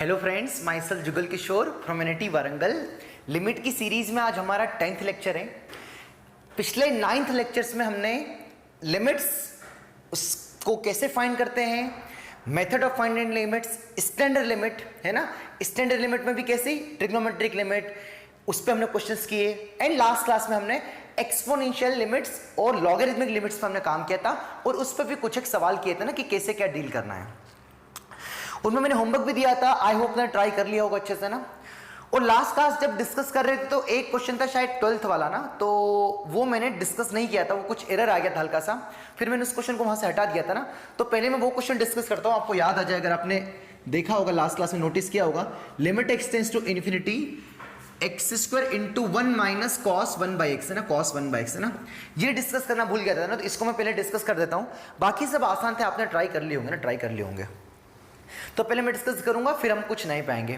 Hello friends, myself Jugal Kishore from NIT Warangal. Limit की series में आज हमारा 10th लेक्चर है। पिछले 9th लेक्चर्स में हमने लिमिट्स उसको कैसे फाइंड करते हैं, method of finding limits, standard limit है ना, स्टैंडर्ड लिमिट में भी कैसी ट्रिग्नोमेट्रिक लिमिट, उस पर हमने क्वेश्चंस किए। एंड लास्ट क्लास में हमने एक्सपोनेंशियल लिमिट्स और लॉगरिथमिक लिमिट्स पर हमने काम किया था और उस पर भी कुछ एक सवाल किए थे ना कि कैसे क्या डील करना है। उनमें मैंने होमवर्क भी दिया था, आई होप ने ट्राई कर लिया होगा अच्छे से ना। और लास्ट क्लास जब डिस्कस कर रहे थे तो एक क्वेश्चन था शायद 12th वाला ना, तो वो मैंने डिस्कस नहीं किया था, वो कुछ एरर आ गया था हल्का सा, फिर मैंने उस क्वेश्चन को वहां से हटा दिया था ना। तो पहले मैं वो क्वेश्चन डिस्कस करता हूँ, आपको याद आ जाए अगर आपने देखा होगा लास्ट क्लास में, नोटिस किया होगा। Limit x tends to infinity x square into 1 minus cos 1 by x है ना, कॉस 1 बाई एक्स है ना। ये डिस्कस करना भूल गया था ना, तो इसको मैं पहले डिस्कस कर देता हूँ। बाकी सब आसान थे, आपने ट्राई कर लिए होंगे ना, ट्राई कर लिए होंगे। तो पहले मैं डिस्कस करूंगा, फिर हम कुछ नए पाएंगे।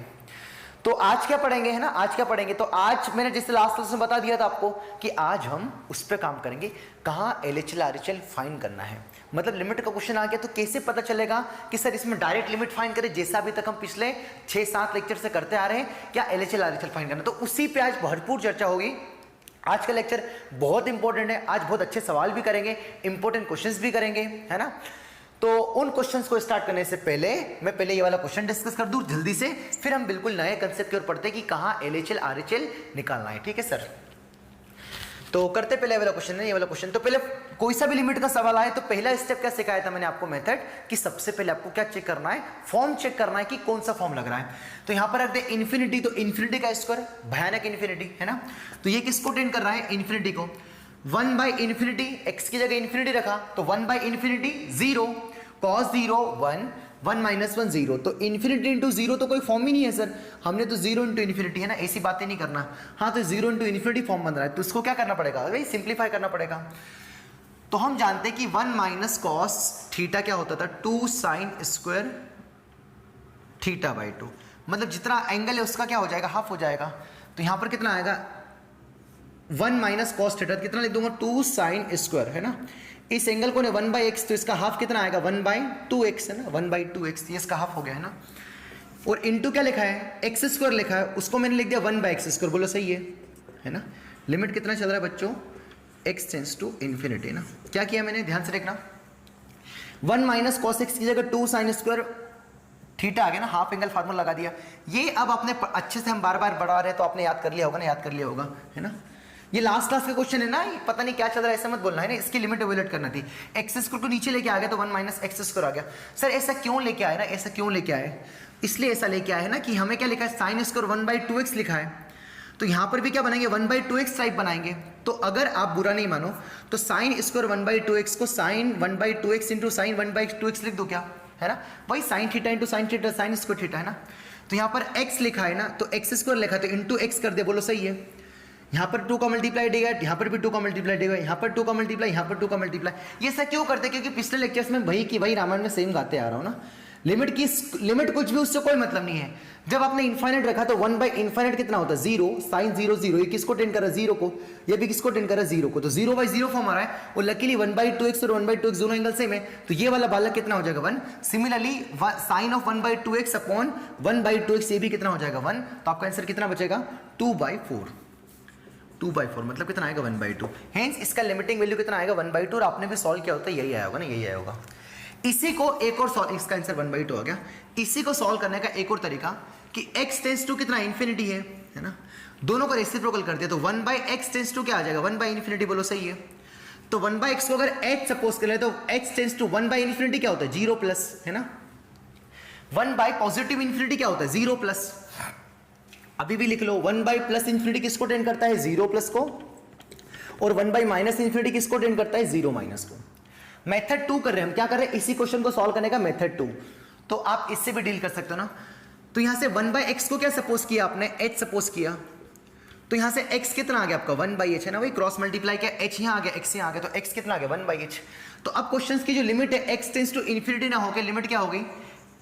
तो आज क्या पढ़ेंगे है ना, आज क्या पढ़ेंगे, तो आज मैंने जैसे लास्ट क्लास में बता दिया था आपको कि आज हम उस पर काम करेंगे, कहाँ LHL RHL फाइंड करना है। मतलब लिमिट का क्वेश्चन आ गया तो कैसे पता चलेगा कि सर इसमें डायरेक्ट लिमिट फाइंड करें, जैसा अभी तक हम पिछले 6-7 लेक्चर से करते आ रहे हैं, क्या LHL RHL फाइंड करना। तो उसी पे आज भरपूर चर्चा होगी। आज का लेक्चर बहुत इंपॉर्टेंट है, आज बहुत अच्छे सवाल भी करेंगे, इंपॉर्टेंट क्वेश्चंस भी करेंगे, है ना। तो उन क्वेश्चंस को स्टार्ट करने से पहले मैं पहले ये वाला क्वेश्चन डिस्कस कर दूं जल्दी से, फिर हम बिल्कुल नए कंसेप्ट की ओर पढ़ते हैं कि कहां LHL RHL निकालना है। ठीक है सर, तो करते पहले वाला क्वेश्चन है, ये वाला क्वेश्चन। तो पहले कोई सा भी लिमिट का सवाल आए तो पहला स्टेप क्या सिखाया था मैंने आपको, मेथड, कि सबसे पहले आपको क्या चेक करना है, फॉर्म चेक करना है कि कौन सा फॉर्म लग रहा है। तो यहां पर रख दे इन्फिनिटी, तो इन्फिनिटी का स्क्वायर भयानक इन्फिनिटी है ना, तो ये किसको टेंड कर रहा है, इन्फिनिटी को। 1 बाई इन्फिनिटी, एक्स की जगह इन्फिनिटी रखा तो 1 बाई इन्फिनिटी 0, cos 0 1, 1 माइनस 1 0, तो इन्फिनिटी इंटू 0 तो कोई फॉर्म ही नहीं है सर, हमने तो 0 इंटू इन्फिनिटी है ना, ऐसी बातें नहीं करना। हाँ, तो 0 इंटू इन्फिनिटी फॉर्म बन रहा है, तो इसको क्या करना पड़ेगा भाई, सिंप्लीफाई करना पड़ेगा। तो हम जानते हैं कि 1 माइनस कॉस थीटा क्या होता था, 2 साइन स्क्वायर थीटा बाई 2, मतलब जितना एंगल है उसका क्या हो जाएगा, हाफ हो जाएगा। तो यहां पर कितना आएगा, 1 माइनस कॉस थीटा कितना लिख दूंगा, 2 साइन स्क्वायर है ना, इस एंगल को ने 1 बाई एक्स, तो इसका हाफ कितना आएगा, 1 बाई 2x है ना, 1 बाई 2x, ये इसका हाफ हो गया है ना। और इनटू क्या लिखा है, एक्स स्क्वायर लिखा है, उसको मैंने लिख दिया 1 बाई एक्स स्क्वायर, बोलो सही है ना। लिमिट कितना चल रहा है बच्चों, x टेंड्स टू इन्फिनिटी ना। क्या किया मैंने, ध्यान से देखना, 1 माइनस कॉस एक्स की जगह 2 साइन स्क्वायर थीटा आ गया ना, हाफ एंगल फार्मूला लगा दिया। ये अब अपने अच्छे से हम बार बार बढ़ा रहे हैं, तो आपने याद कर लिया होगा ना, याद कर लिया होगा है ना। ये लास्ट क्लास का क्वेश्चन है ना, पता नहीं क्या चल रहा है ऐसा मत बोलना है ना, इसकी लिमिट एवेल्यूएट करना थी। एक्स स्क्वायर को नीचे लेके आ गया तो 1 माइनस एक्स स्क्वायर आ गया। सर ऐसा क्यों लेके आए ना, ऐसा क्यों लेके आए, इसलिए ऐसा लेके आए ना कि हमें क्या लिखा है, साइन स्क्वायर 1 बाई 2x लिखा है, तो यहां पर भी क्या बनाएंगे, 1 बाई 2x टाइप बनाएंगे। तो अगर आप बुरा नहीं मानो तो साइन स्क्वायर 1 बाई 2x को sine 1 by 2x into sine 1 by 2x लिख दो, क्या है ना भाई, sine theta into sine theta, sine square theta है ना। तो यहां पर x लिखा है ना, तो x स्क्वायर लिखा है तो इंटू x कर दे, बोलो सही है। यहाँ पर 2 का मल्टीप्लाई देगा, यहाँ पर भी 2 का मल्टीप्लाई देगा, यहाँ पर 2 का मल्टीप्लाई, यहाँ पर 2 का मल्टीप्लाई। ये सब क्यों करते हैं, क्योंकि पिछले लेक्चर्स में वही की वही रामायण में सेम गाते आ रहा हूँ ना। लिमिट कुछ भी उससे कोई मतलब नहीं है। जब आपने इनफाइनाइट रखा तो 1 बाई इनफाइनाइट कितना होता है, 0, साइन 0 0, ये किसको टेंड कर रहा है, 0 को, ये भी किसको टेंड कर रहा है, 0 को, तो 0 बाई 0 फॉर्म आ रहा है। और लकीली 1 बाई 2x और 1 बाई 2x दोनों एंगल सेम है, तो ये वाला बालक कितना हो जाएगा, 1। Similarly sign of 1 by 2x upon 1 by 2x, ये भी कितना हो जाएगा, 1। तो आपका आंसर कितना बचेगा, 2 बाई 4, 2 बाई 4 मतलब कितना आएगा, 1 बाई 2। हेंस इसका लिमिटिंग वैल्यू कितना आएगा, 1 बाई 2, और आपने भी सॉल्व किया होता है, यही आया होगा ना, यही आया होगा। इसी को एक और सॉल्व, इसका आंसर 1 बाई 2 आ गया। इसी को सॉल्व करने का एक और तरीका कि x टेंड्स टू कितना, इन्फिनिटी है ना, दोनों को रेसिप्रोकल कर दिया तो 1 बाई x टेंड्स टू क्या आ जाएगा, 1 बाई इन्फिनिटी, बोलो सही है। तो 1 बाई x को अगर h सपोज कर ले तो x tends to 1 by infinity क्या होता है, 0 प्लस है ना। 1 बाई पॉजिटिव इन्फिनिटी क्या होता है, 0 प्लस। अभी भी लिख लो, 1 बाई प्लस इन्फिनिटी किसको टेंड करता है, 0 प्लस को, और 1 बाई माइनस इन्फिनिटी किसको टेंड करता है, 0 माइनस को। मेथड 2 कर रहे हैं हम, क्या कर रहे हैं, इसी क्वेश्चन को सॉल्व करने का मेथड 2। तो आप इससे भी डील कर सकते हो ना। तो यहां से 1 बाई एक्स को क्या सपोज किया आपने, h सपोज किया, तो यहां से x कितना आ गया आपका, 1 बाई h है ना, वही क्रॉस मल्टीप्लाई किया, h यहां आ गया, x यहां आ गया, तो x कितना आ गया, 1 बाई h। तो अब क्वेश्चन की जो लिमिट है, x टेंड्स टू इन्फिनिटी ना होकर लिमिट क्या हो गई,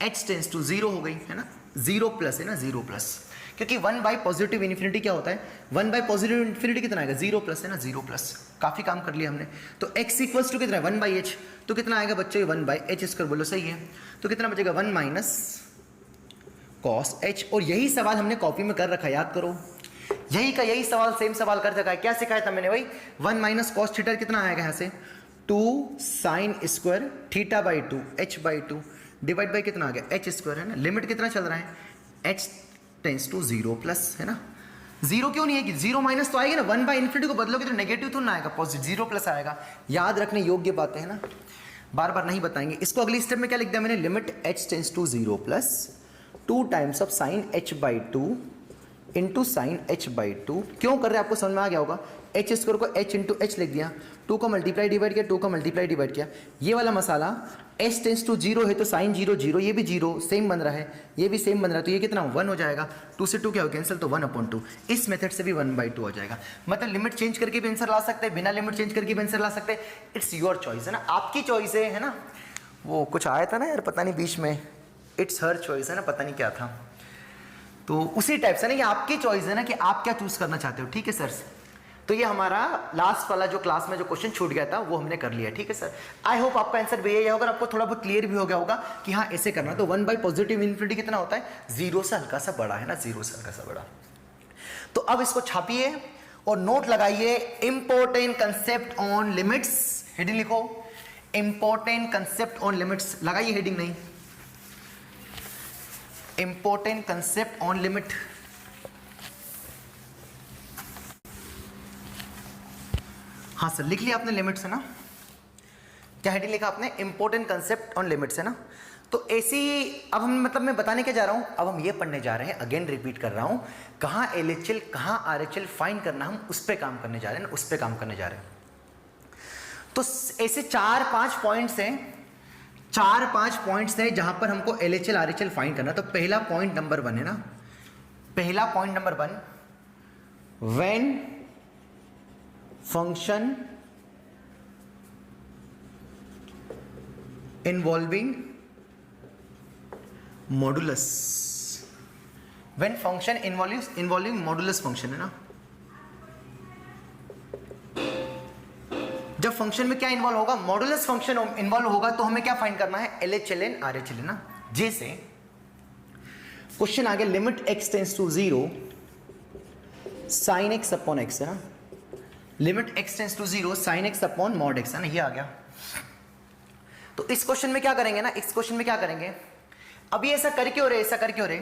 h टेंड्स टू 0 हो गई है ना, 0 प्लस है ना, 0 प्लस, क्योंकि 1 बाई पॉजिटिव इन्फिनिटी क्या होता है, 1 बाई पॉजिटिव इन्फिनिटी कितना आएगा, 0 प्लस है ना, 0 प्लस। काफी काम कर लिया हमने। तो x इक्वल्स टू कितना है, 1 बाई h, तो कितना आएगा बच्चों, 1 बाई h स्क्वायर, बोलो सही है। तो कितना बचेगा, 1 माइनस कॉस एच। और यही सवाल हमने कॉपी में कर रखा है, याद करो, यही का यही सवाल, सेम सवाल कर रखा है। क्या सिखाया था मैंने भाई, 1 माइनस कॉस थीटा कितना आएगा यहाँ से 2 sign square theta by 2 H by 2 divide by कितना आ गया एच स्क्वायर, है ना। लिमिट कितना चल रहा है, एच टेंस टू 0 प्लस, है ना। 0 क्यों नहीं है कि 0 माइनस तो आएगी ना, 1 बाई इन्फिनिटी को बदलोगे तो नेगेटिव तो ना आएगा, पॉजिटिव 0 प्लस आएगा। याद रखने योग्य बातें है ना, बार बार नहीं बताएंगे। इसको अगली स्टेप में क्या लिख दिया मैंने, limit h tends to 0 plus 2 times of sine h by 2 into sine h by 2। क्यों कर रहे हैं आपको समझ में आ गया होगा, एच स्क्वायर को एच इंटू एच लिख दिया, 2 का मल्टीप्लाई डिवाइड किया, 2 का मल्टीप्लाई डिवाइड किया। ये वाला मसाला एच टेंस टू 0 है तो साइन 0 0, ये भी 0 सेम बन रहा है, ये भी सेम बन रहा है, तो ये कितना 1 हो जाएगा। 2 से 2 क्या हो कैंसिल, तो 1/2। इस मेथड से भी 1/2 हो जाएगा। मतलब लिमिट चेंज करके भी आंसर ला सकते हैं, बिना लिमिट चेंज करके भी आंसर ला सकते हैं। इट्स योर चॉइस, है ना, आपकी चॉइस है ना। वो कुछ आया था ना यार, पता नहीं बीच में, इट्स हर चॉइस, है ना, पता नहीं क्या था, तो उसी टाइप से ना, ये आपकी चॉइस है ना कि आप क्या चूज करना चाहते हो। ठीक है सर, तो ये हमारा लास्ट वाला जो क्लास में जो क्वेश्चन छूट गया था वो हमने कर लिया। ठीक है सर, आई होप आपका आंसर भी यही होगा, आपको थोड़ा बहुत क्लियर भी हो गया होगा कि हाँ ऐसे करना। तो 1 बाई पॉजिटिव इन्फिनिटी कितना होता है, 0 से हल्का सा बड़ा, है ना, 0 से हल्का सा बड़ा। तो अब इसको छापिए और नोट लगाइए, important concept on limits, heading लिखो, इंपॉर्टेंट कंसेप्ट ऑन लिमिट्स, लगाइए हेडिंग, नहीं इंपॉर्टेंट कंसेप्ट ऑन लिमिट। हाँ सर, लिख लिया आपने लिमिट्स, है ना। क्या हेडिंग लिखा आपने, इंपॉर्टेंट कंसेप्ट ऑन लिमिट्स, है ना। तो ऐसी अब हम मतलब मैं बताने क्या जा रहा हूं, अब हम ये पढ़ने जा रहे हैं, अगेन रिपीट कर रहा हूं, कहां एलएचएल कहां आरएचएल फाइंड करना, हम उस पर काम करने जा रहे हैं, उस पर काम करने जा रहे हैं। तो ऐसे 4-5 पॉइंट्स हैं, 4-5 पॉइंट्स हैं जहां पर हमको एलएचएल आरएचएल फाइंड करना। तो पहला पॉइंट नंबर 1 है ना, पहला point number 1, when function involving modulus, when function involving modulus function, है ना। जब फंक्शन में क्या इन्वॉल्व होगा, मॉडुलस फंक्शन इन्वॉल्व होगा, तो हमें क्या फाइंड करना है, एलएचएल एंड आरएचएल, है ना। जैसे क्वेश्चन आ गया, limit x tends to 0 sine x upon x, है ना, limit x tends to 0 sine x upon mod x, है ना, ये आ गया। तो इस क्वेश्चन में क्या करेंगे ना, इस क्वेश्चन में क्या करेंगे, अभी ऐसा कर क्यों रहे, ऐसा कर क्यों रहे,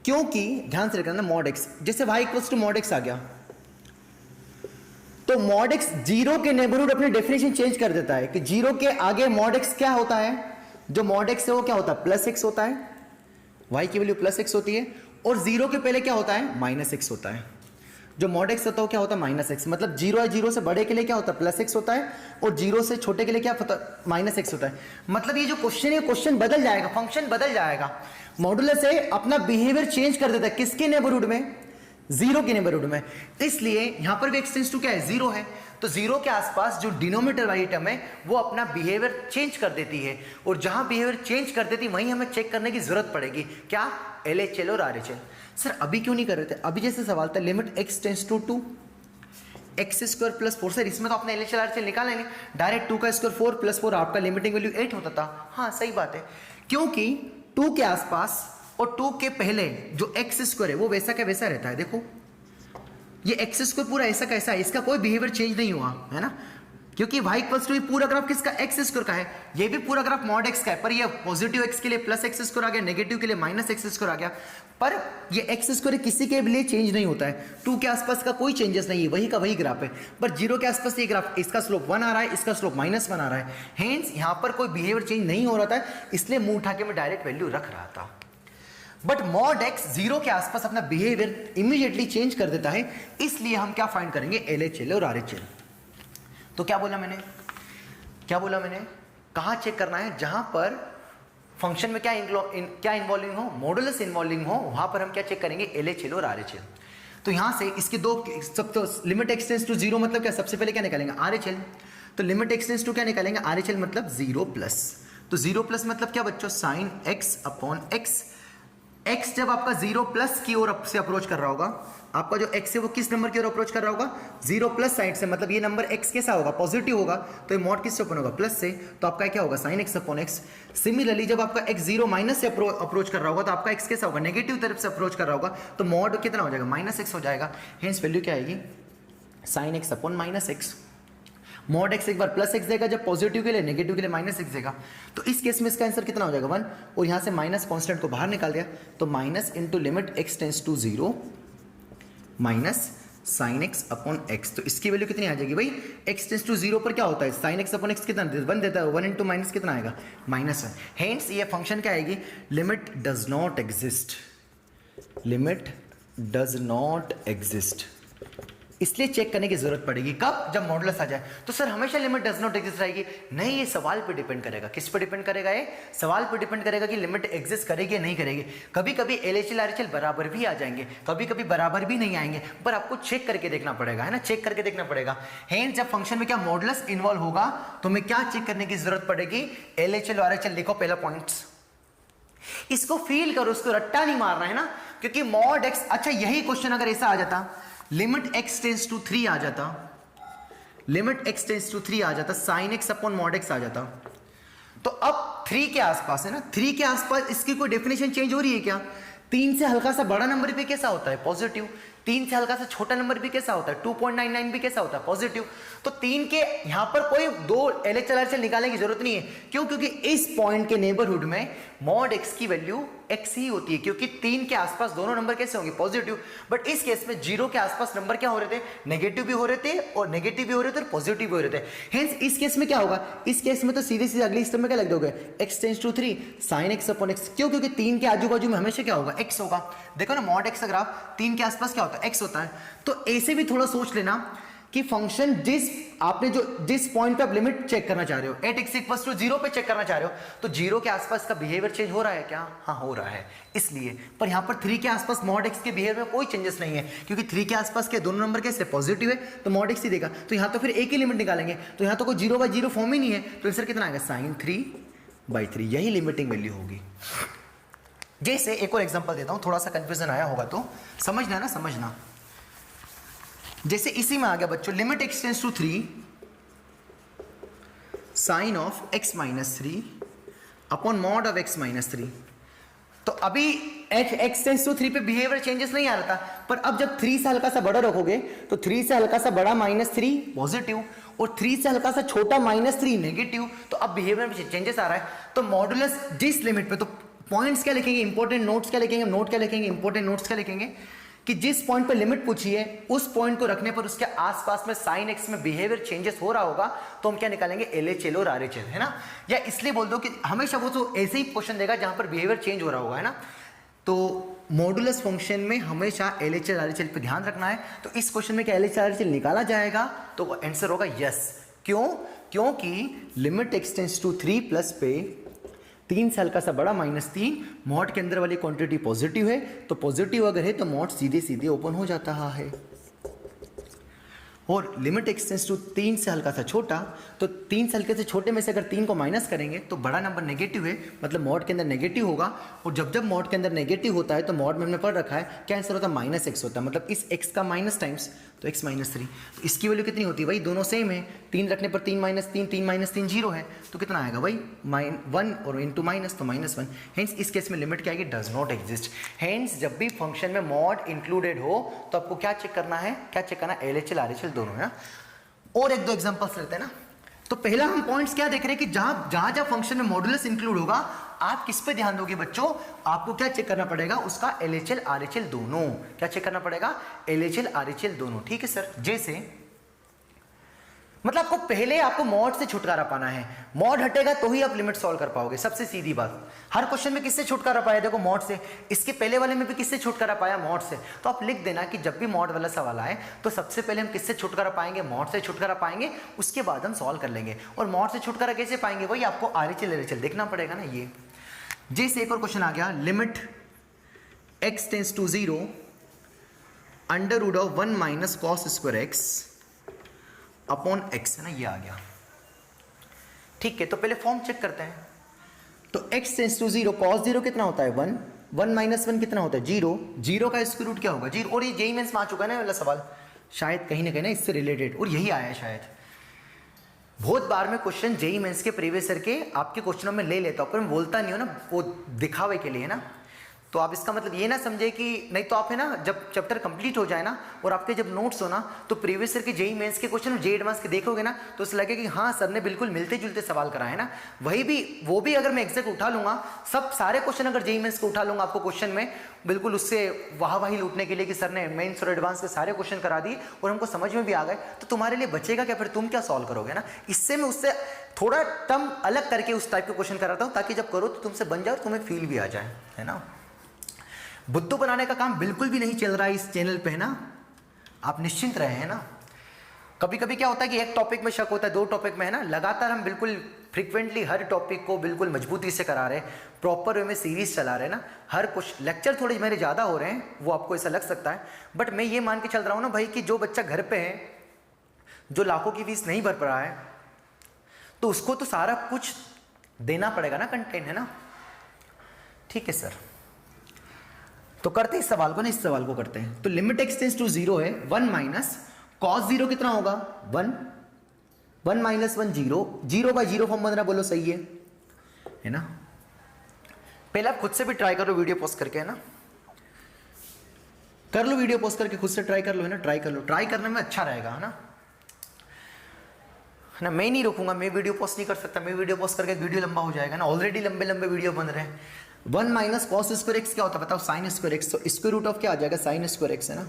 क्योंकि ध्यान से रखना मॉड x, जैसे y equals to mod x आ गया, तो मॉड x 0 के नेबरहुड अपनी डेफिनेशन चेंज कर देता है कि 0 के आगे मॉड x क्या होता है, जो मॉड x है वो क्या होता है, प्लस x होता है, y की वैल्यू प्लस x होती है, और 0 के पहले क्या होता है, माइनस x होता है। जो मॉड x होता है वो क्या होता है, माइनस x, मतलब 0 है, 0 से बड़े के लिए क्या होता है, प्लस x होता है, और 0 से छोटे के लिए क्या होता है, माइनस x होता है। मतलब ये जो क्वेश्चन है, क्वेश्चन बदल जाएगा, फंक्शन बदल जाएगा, मॉडुलस से अपना बिहेवियर चेंज कर देता है, किसके नेबरहुड में, 0 के नेबरहुड में। इसलिए यहां पर भी x टेंस टू क्या है, 0 है, तो 0 के आसपास जो डिनोमिनेटर वाली टर्म है वो अपना बिहेवियर चेंज कर देती है, और जहां बिहेवियर चेंज कर देती वहीं हमें चेक करने की जरूरत पड़ेगी, क्या, एलएचएल और आरएचएल। सर अभी क्यों नहीं कर रहे थे, अभी जैसे सवाल था limit x tends to 2 x square plus 4, sir इसमें तो आपने एलएचएल आरएचएल निकाला नहीं, डायरेक्ट 2 का स्क्वायर 4 प्लस 4, आपका लिमिटिंग वैल्यू 8 होता था। हाँ सही बात है, क्योंकि 2 के आसपास और 2 के पहले जो एक्स स्क्वायर है वो वैसा का वैसा रहता है। देखो ये एक्स स्क्वायर पूरा ऐसा कैसा है, इसका कोई बिहेवियर चेंज नहीं हुआ, है ना, क्योंकि y इक्वल्स टू पूरा ग्राफ किसका, एक्स स्क्वायर का है, ये भी पूरा ग्राफ मॉड x का है, पर ये पॉजिटिव x के लिए प्लस एक्स स्क्वायर आ गया, नेगेटिव के लिए माइनस एक्स स्क्वायर आ गया, पर ये एक्स स्क्वायर किसी के लिए चेंज नहीं होता है। 2 के आसपास का कोई चेंजेस नहीं है, वही का वही ग्राफ है, पर 0 के आसपास ये ग्राफ, इसका स्लोप 1 आ रहा है, इसका स्लोप -1 आ रहा है, हेंस यहाँ पर कोई बिहेवियर चेंज नहीं हो रहा था, इसलिए मुंह उठा के मैं डायरेक्ट वैल्यू रख रहा था। बट मॉड x 0 के आसपास अपना बिहेवियर इमीडिएटली चेंज कर देता है, इसलिए हम क्या फाइंड करेंगे, एलएचएल और आरएचएल। तो क्या बोला मैंने, कहां चेक करना है, जहां पर फंक्शन में क्या इन्वॉल्विंग हो, मॉडुलस इन्वॉल्विंग हो, वहां पर हम क्या चेक करेंगे, एलएचएल और आरएचएल। तो यहां से इसके दो सब, तो लिमिट x टेंस टू 0 मतलब क्या, सबसे पहले क्या निकालेंगे, आरएचएल। तो लिमिट x टेंस टू क्या निकालेंगे, आरएचएल मतलब 0 प्लस, तो 0 प्लस मतलब क्या बच्चों, sine x upon x x जब आपका 0 प्लस की ओर से अप्रोच कर रहा होगा, आपका जो x है वो किस नंबर की ओर अप्रोच कर रहा होगा, 0 प्लस साइड से, मतलब ये नंबर x कैसा होगा, पॉजिटिव होगा, तो ये मॉड किससे ओपन होगा, प्लस से, तो आपका क्या होगा, sin x upon x। Similarly जब आपका x 0 माइनस से अप्रोच कर रहा होगा, तो आपका x कैसा होगा, नेगेटिव तरफ से अप्रोच कर रहा होगा, तो मॉड कितना हो जाएगा, -x हो जाएगा। हेंस वैल्यू क्या आएगी, sin x upon -x। Mod x एक बार प्लस x देगा जब पॉजिटिव के लिए, नेगेटिव के लिए -x देगा। तो इस केस में इसका आंसर कितना हो जाएगा, 1, और यहां से माइनस कांस्टेंट को बाहर निकाल दिया, तो minus into limit x tends to 0 minus sine x upon x। तो इसकी वैल्यू कितनी आ जाएगी भाई, x टेंस टू 0 पर क्या होता है, साइन x अपॉन x कितना 1 देता है, 1 इंटू माइनस कितना आएगा, -1। हेंस ये फंक्शन क्या आएगी, limit does not exist, limit does not exist. इसलिए चेक करने की जरूरत पड़ेगी कब, जब मॉडुलस आ जाए। तो सर हमेशा लिमिट डज नॉट एग्जिस्ट रहेगी, नहीं, ये सवाल पे डिपेंड करेगा। किस पे डिपेंड करेगा, ये सवाल पे डिपेंड करेगा कि लिमिट एग्जिस्ट करेगी या नहीं करेगी। कभी कभी LHL RHL बराबर भी आ जाएंगे, कभी कभी बराबर भी नहीं आएंगे, पर आपको चेक करके देखना पड़ेगा, है ना, चेक करके देखना पड़ेगा। हेंस जब फंक्शन में क्या मॉडुलस इन्वॉल्व होगा, तो हमें क्या चेक करने की जरूरत पड़ेगी, LHL RHL लिखो पहला पॉइंट्स, इसको फील करो, उसको रट्टा नहीं मारना है ना, क्योंकि मॉड x, अच्छा यही क्वेश्चन अगर ऐसा आ जाता, लिमिट x टेंस टू 3 आ जाता, लिमिट x टेंस टू 3 आ जाता, sine x upon mod x आ जाता, तो अब 3 के आसपास है ना, 3 के आसपास इसकी कोई डेफिनेशन चेंज हो रही है क्या, 3 से हल्का सा बड़ा नंबर भी कैसा होता है, पॉजिटिव, 3 से हल्का सा छोटा नंबर भी कैसा होता है, 2.99 भी कैसा होता है, पॉजिटिव। तो 3 के यहां पर कोई दो LHL RHL निकालने की जरूरत नहीं है, क्यों, क्योंकि इस पॉइंट के नेबरहुड में मॉड x की वैल्यू x ही होती है, क्योंकि 3 के आसपास दोनों नंबर कैसे होंगे, पॉजिटिव। बट इस केस में 0 के आसपास नंबर क्या हो रहे थे, नेगेटिव भी हो रहे थे, और नेगेटिव भी हो रहे थे, और पॉजिटिव भी हो रहे थे। हेंस इस केस में क्या होगा, इस केस में तो सीधे सीधे अगली स्टेप में क्या लग दोगे, x tends to 3 sin x upon x, क्यों, क्योंकि 3 के आजू बाजू में हमेशा क्या होगा, x होगा। देखो ना मॉड x का ग्राफ 3 के आसपास क्या होता है, x होता है। तो ऐसे भी थोड़ा सोच लेना कि फंक्शन जिस पॉइंट पे आप लिमिट चेक करना चाह रहे हो, एट x इक्वल्स टू 0 पे चेक करना चाह रहे हो, तो 0 के आसपास का बिहेवियर चेंज हो रहा है क्या, हाँ हो रहा है, इसलिए। पर यहाँ पर 3 के आसपास मॉड x के बिहेवियर में कोई चेंजेस नहीं है, क्योंकि 3 के आसपास के दोनों नंबर कैसे पॉजिटिव है, तो मॉड x ही देगा। तो यहाँ तो फिर एक ही लिमिट निकालेंगे, तो यहाँ तो कोई 0/0 फॉर्म ही नहीं है, तो आंसर कितना आएगा, sin 3/3, यही लिमिटिंग वैल्यू होगी। जैसे एक और एग्जांपल देता हूं, थोड़ा सा कंफ्यूजन आया होगा तो समझना ना, समझना। जैसे इसी में आ गया बच्चों, limit x tends to 3 sine of x minus 3 upon mod of x minus 3। तो अभी x टेंस टू 3 पे बिहेवियर चेंजेस नहीं आ रहा था, पर अब जब 3 से हल्का सा बड़ा रखोगे, तो 3 से हल्का सा बड़ा -3 पॉजिटिव, और 3 से हल्का सा छोटा -3 नेगेटिव, तो अब बिहेवियर में चेंजेस आ रहा है। तो मॉडुलस जिस लिमिट पे, तो पॉइंट्स क्या लिखेंगे, इंपॉर्टेंट नोट्स क्या लिखेंगे, नोट क्या लिखेंगे, इंपॉर्टेंट नोट्स क्या लिखेंगे, कि जिस पॉइंट पे लिमिट पूछी है उस पॉइंट को रखने पर उसके आसपास में साइन x में बिहेवियर चेंजेस हो रहा होगा, तो हम क्या निकालेंगे, LHL और RHL, है ना। या इसलिए बोल दो कि हमेशा वो तो ऐसे ही क्वेश्चन देगा जहां पर बिहेवियर चेंज हो रहा होगा, है ना। तो मॉडुलस फंक्शन में हमेशा LHL RHL पे ध्यान रखना है। तो इस क्वेश्चन में क्या LHL RHL निकाला जाएगा, तो आंसर होगा यस। क्यों, क्योंकि limit x tends to 3 plus पे 3 से हल्का सा बड़ा -3, मॉड के अंदर वाली क्वांटिटी पॉजिटिव है, तो पॉजिटिव अगर है तो मॉड सीधे सीधे ओपन हो जाता है। और लिमिट x टेंस टू 3 से हल्का सा छोटा, तो 3 से हल्के से छोटे में से अगर 3 को माइनस करेंगे तो बड़ा नंबर नेगेटिव है, मतलब मॉड के अंदर नेगेटिव होगा। और जब जब मॉड के अंदर नेगेटिव होता है तो मॉड में हमने पढ़ रखा है क्या आंसर होता है, -x होता है, मतलब इस x का माइनस टाइम्स, तो x -3। तो इसकी वैल्यू कितनी होती है भाई, दोनों सेम है, 3 रखने पर 3 - 3 3 - 3 0 है, तो कितना आएगा भाई, 1 और इंटू माइनस, तो -1। हेंस इस केस में लिमिट क्या आएगी, डज नॉट एग्जिस्ट। हेंस जब भी फंक्शन में मॉड इंक्लूडेड हो तो आपको क्या चेक करना है, क्या चेक करना है, LHL RHL दोनों, है ना। और एक दो एग्जांपल्स लेते हैं ना। तो पहला हम पॉइंट्स क्या देख रहे हैं कि जहां फंक्शन में मॉडुलस इंक्लूड होगा, आप किस पे ध्यान दोगे बच्चों, आपको क्या चेक करना पड़ेगा, उसका LHL RHL दोनों, क्या चेक करना पड़ेगा, LHL RHL दोनों, ठीक है सर। जैसे मतलब आपको पहले आपको मॉड से छुटकारा पाना है, मॉड हटेगा तो ही आप लिमिट सॉल्व कर पाओगे, सबसे सीधी बात। हर क्वेश्चन में किससे छुटकारा पाया, देखो मॉड से, इसके पहले वाले में भी किससे छुटकारा पाया, मॉड से। तो आप लिख देना कि जब भी मॉड वाला सवाल आए तो सबसे पहले हम किससे छुटकारा पाएंगे, मॉड से छुटकारा पाएंगे, उसके बाद हम सॉल्व कर लेंगे। और मॉड से छुटकारा कैसे पाएंगे, वही आपको RHL LHL देखना पड़ेगा ना। ये जैसे एक और क्वेश्चन आ गया, limit x tends to 0 under root of 1 minus cos square x upon x, है ना, ये आ गया। ठीक है, तो पहले फॉर्म चेक करते हैं। तो x टेंस टू 0, cos 0 कितना होता है 1, 1 माइनस 1 कितना होता है 0, 0 का स्क्वायर रूट क्या होगा 0। और ये जेईई मेंस में आ चुका है ना वाला सवाल, शायद कहीं ना कहीं ना इससे रिलेटेड, और यही आया है शायद। बहुत बार मैं क्वेश्चन जेईई मेंस के प्रीवियस ईयर के आपके क्वेश्चनों में ले लेता हूँ, पर मैं बोलता नहीं हूँ ना, वो दिखावे के लिए ना। तो आप इसका मतलब ये ना समझे कि नहीं तो आप है ना जब चैप्टर कंप्लीट हो जाए ना और आपके जब नोट्स हो ना तो प्रीवियस ईयर के जेईई मेंस के क्वेश्चन और जेईई एडवांस के देखोगे ना तो उससे लगे कि हाँ सर ने बिल्कुल मिलते जुलते सवाल कराए ना। वही भी वो भी अगर मैं एग्जैक्ट उठा लूंगा, सब सारे क्वेश्चन अगर जेईई मेंस को उठा लूंगा आपको क्वेश्चन में, बिल्कुल उससे वाहवाही लूटने के लिए कि सर ने मेंस और एडवांस के सारे क्वेश्चन करा दिए और हमको समझ में भी आ गए, तो तुम्हारे लिए बचेगा क्या, फिर तुम क्या सॉल्व करोगे ना। इससे मैं उससे थोड़ा टर्म अलग करके उस टाइप के क्वेश्चन कराता हूँ ताकि जब करो तो तुमसे बन जाए और तुम्हें फील भी आ जाए, है ना। बुद्धू बनाने का काम बिल्कुल भी नहीं चल रहा है इस चैनल पे, है ना, आप निश्चिंत रहे, हैं ना। कभी कभी क्या होता है कि एक टॉपिक में शक होता है, 2 टॉपिक में, है ना, लगातार हम बिल्कुल फ्रीक्वेंटली हर टॉपिक को बिल्कुल मजबूती से करा रहे हैं, प्रॉपर वे में सीरीज चला रहे हैं ना। हर कुछ लेक्चर थोड़े मेरे ज़्यादा हो रहे हैं, वो आपको ऐसा लग सकता है, बट मैं ये मान के चल रहा हूँ ना भाई कि जो बच्चा घर पे है, जो लाखों की फीस नहीं भर पा रहा है, तो उसको तो सारा कुछ देना पड़ेगा ना, कंटेंट, है ना। ठीक है सर, तो करते हैं इस सवाल को ना, इस सवाल को करते हैं। तो लिमिट एक्स टेंस टू 0 है 1 माइनस कॉस 0 कितना होगा 1, 1 माइनस 1 0, 0 बाई 0 फॉर्म बन रहा, बोलो सही है ना। पहले आप खुद से भी ट्राई करो वीडियो पॉज करके, है ना, कर लो वीडियो पॉज करके खुद से ट्राई कर लो, है ना, ट्राई कर लो, ट्राई करने में अच्छा रहेगा, है ना। मैं नहीं रोकूंगा, मैं वीडियो पॉज नहीं कर सकता, मैं वीडियो पॉज करके वीडियो लंबा हो जाएगा ना, ऑलरेडी लंबे लंबे वीडियो बन रहे हैं। 1 माइनस कॉस स्क्वायर एक्स क्या होता है बताओ, साइन स्क्वायर एक्स, तो स्क्वायर रूट ऑफ क्या आ जाएगा साइन स्क्वायर एक्स, है ना,